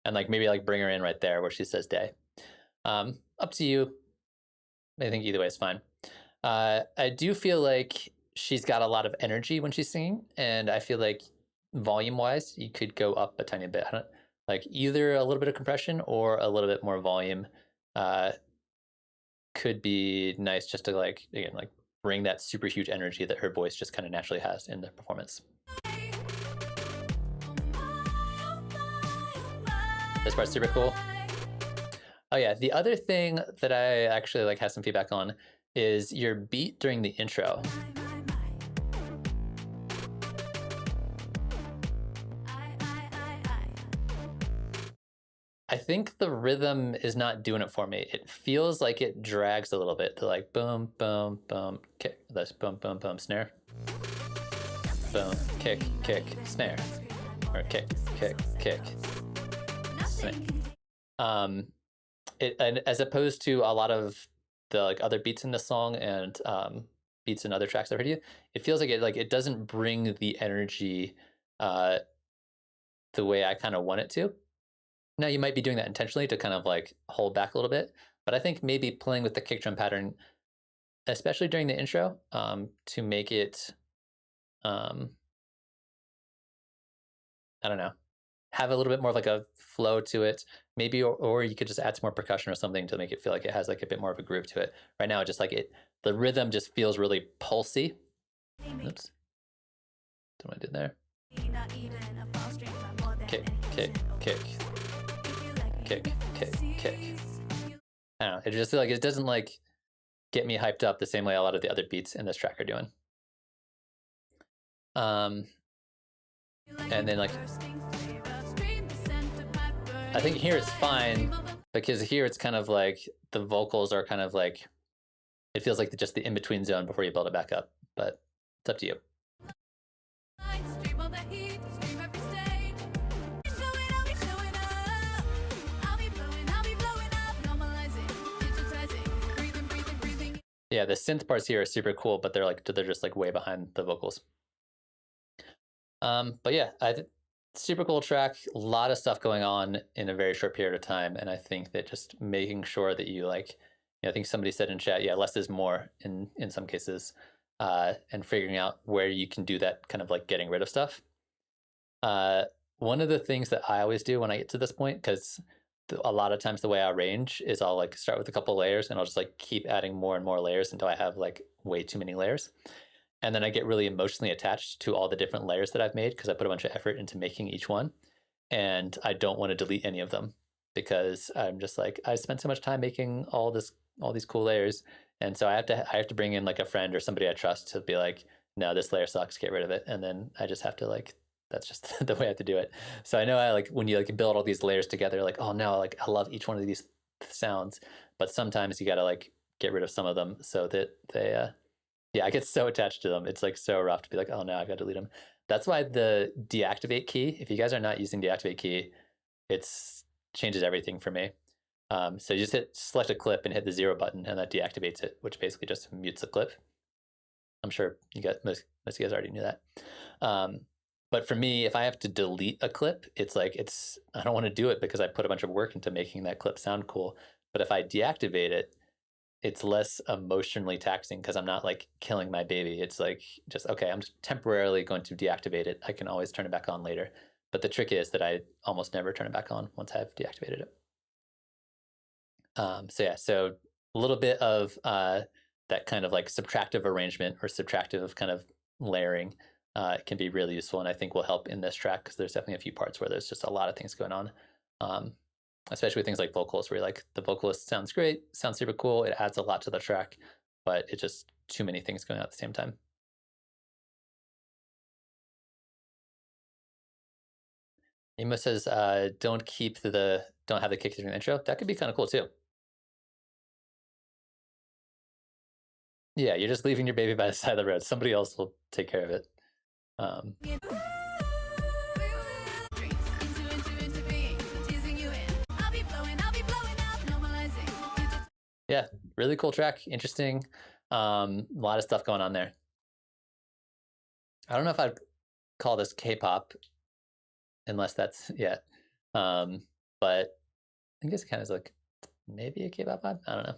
Speaker 1: And like maybe like bring her in right there where she says day. Up to you. I think either way is fine. I do feel like she's got a lot of energy when she's singing, and I feel like volume-wise, you could go up a tiny bit. Like either a little bit of compression or a little bit more volume could be nice, just to like again like bring that super huge energy that her voice just kind of naturally has in the performance. This part's super cool. Oh yeah, the other thing that I actually like have some feedback on is your beat during the intro. I think the rhythm is not doing it for me. It feels like it drags a little bit to like boom, boom, boom, kick, this boom, boom, boom, snare. Boom, kick, kick, snare. Or kick, kick, kick, snare. And as opposed to a lot of the like other beats in the song and beats in other tracks I've heard you, it feels like it doesn't bring the energy the way I kind of want it to. Now you might be doing that intentionally to kind of like hold back a little bit, but I think maybe playing with the kick drum pattern, especially during the intro, to make it, I don't know, have a little bit more of like a flow to it, maybe, or you could just add some more percussion or something to make it feel like it has like a bit more of a groove to it. Right now, just like the rhythm just feels really pulsy. Oops, don't know what I did there. Kick, kick, kick, kick, kick, kick. I don't know. It just feel like it doesn't like get me hyped up the same way a lot of the other beats in this track are doing. And then like, I think here it's fine because here it's kind of like the vocals are kind of like, it feels like just the in-between zone before you build it back up, but it's up to you. Yeah, the synth parts here are super cool, but they're just like way behind the vocals. But yeah, super cool track, a lot of stuff going on in a very short period of time, and I think that just making sure that you like, I think somebody said in chat, yeah, less is more in some cases, and figuring out where you can do that kind of like getting rid of stuff. One of the things that I always do when I get to this point, because a lot of times the way I arrange is I'll like start with a couple layers and I'll just like keep adding more and more layers until I have like way too many layers. And then I get really emotionally attached to all the different layers that I've made because I put a bunch of effort into making each one. And I don't want to delete any of them because I'm just like, I spent so much time making all these cool layers. And so I have to bring in like a friend or somebody I trust to be like, no, this layer sucks, get rid of it. And then I just have to like, that's just the way I have to do it. So I know I like when you like build all these layers together, like, oh no, like I love each one of these sounds, but sometimes you gotta like get rid of some of them so that they yeah, I get so attached to them. It's like so rough to be like, oh no, I gotta delete them. That's why the deactivate key, if you guys are not using deactivate key, it's changes everything for me. So you just select a clip and hit the 0 button and that deactivates it, which basically just mutes the clip. I'm sure you guys, most of you guys already knew that. But for me, if I have to delete a clip, it's like, I don't want to do it because I put a bunch of work into making that clip sound cool. But if I deactivate it, it's less emotionally taxing because I'm not like killing my baby. It's like, just, okay, I'm just temporarily going to deactivate it. I can always turn it back on later. But the trick is that I almost never turn it back on once I've deactivated it. So yeah, so a little bit of that kind of like subtractive arrangement or subtractive kind of layering can be really useful, and I think will help in this track because there's definitely a few parts where there's just a lot of things going on, especially with things like vocals, where like the vocalist sounds great, sounds super cool, it adds a lot to the track, but it's just too many things going on at the same time. Emo says, don't have the kick during the intro. That could be kind of cool too. Yeah, you're just leaving your baby by the side of the road. Somebody else will take care of it. Yeah, really cool track, interesting. A lot of stuff going on there. I don't know if I'd call this K-pop, unless that's but I guess it kind of is like maybe a K-pop vibe. I don't know.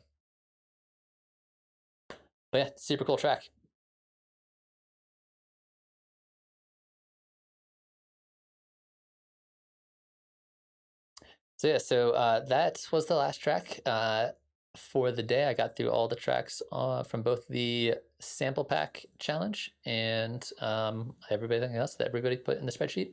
Speaker 1: But yeah, super cool track. So yeah, so that was the last track for the day. I got through all the tracks from both the sample pack challenge and everything else that everybody put in the spreadsheet.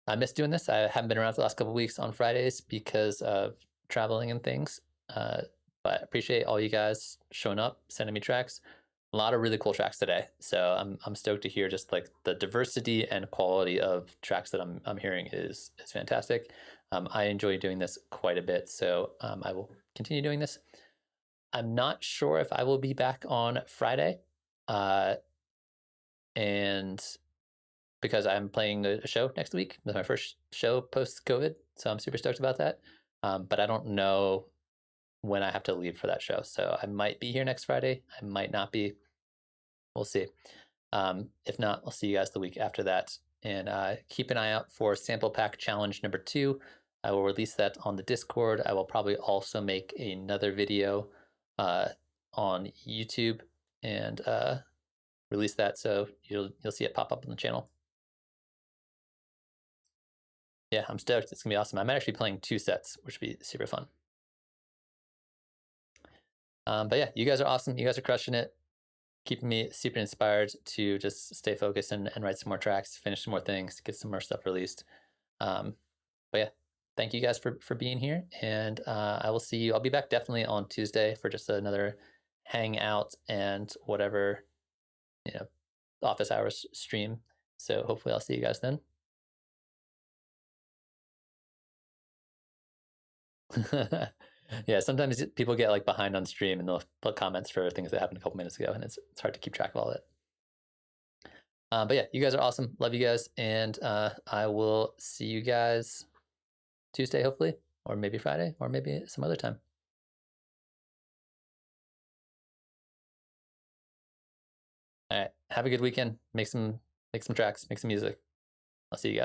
Speaker 1: I missed doing this. I haven't been around for the last couple of weeks on Fridays because of traveling and things. But I appreciate all you guys showing up, sending me tracks. A lot of really cool tracks today. So I'm stoked to hear just like the diversity and quality of tracks that I'm hearing is fantastic. I enjoy doing this quite a bit, so I will continue doing this. I'm not sure if I will be back on Friday, and because I'm playing a show next week, my first show post-COVID, so I'm super stoked about that. But I don't know when I have to leave for that show, so I might be here next Friday. I might not be. We'll see. If not, I'll see you guys the week after that. And keep an eye out for Sample Pack Challenge number 2. I will release that on the Discord. I will probably also make another video on YouTube and release that, so you'll see it pop up on the channel. Yeah, I'm stoked. It's gonna be awesome. I'm actually playing 2 sets, which will be super fun. But yeah, you guys are awesome. You guys are crushing it. Keeping me super inspired to just stay focused and write some more tracks, finish some more things, get some more stuff released. But yeah, thank you guys for being here, and I will see you. I'll be back definitely on Tuesday for just another hangout and whatever, office hours stream. So hopefully I'll see you guys then. Yeah, sometimes people get like behind on stream and they'll put comments for things that happened a couple minutes ago, and it's hard to keep track of all that. But yeah, you guys are awesome. Love you guys, and I will see you guys Tuesday, hopefully, or maybe Friday, or maybe some other time. All right, have a good weekend. Make some tracks, make some music. I'll see you guys.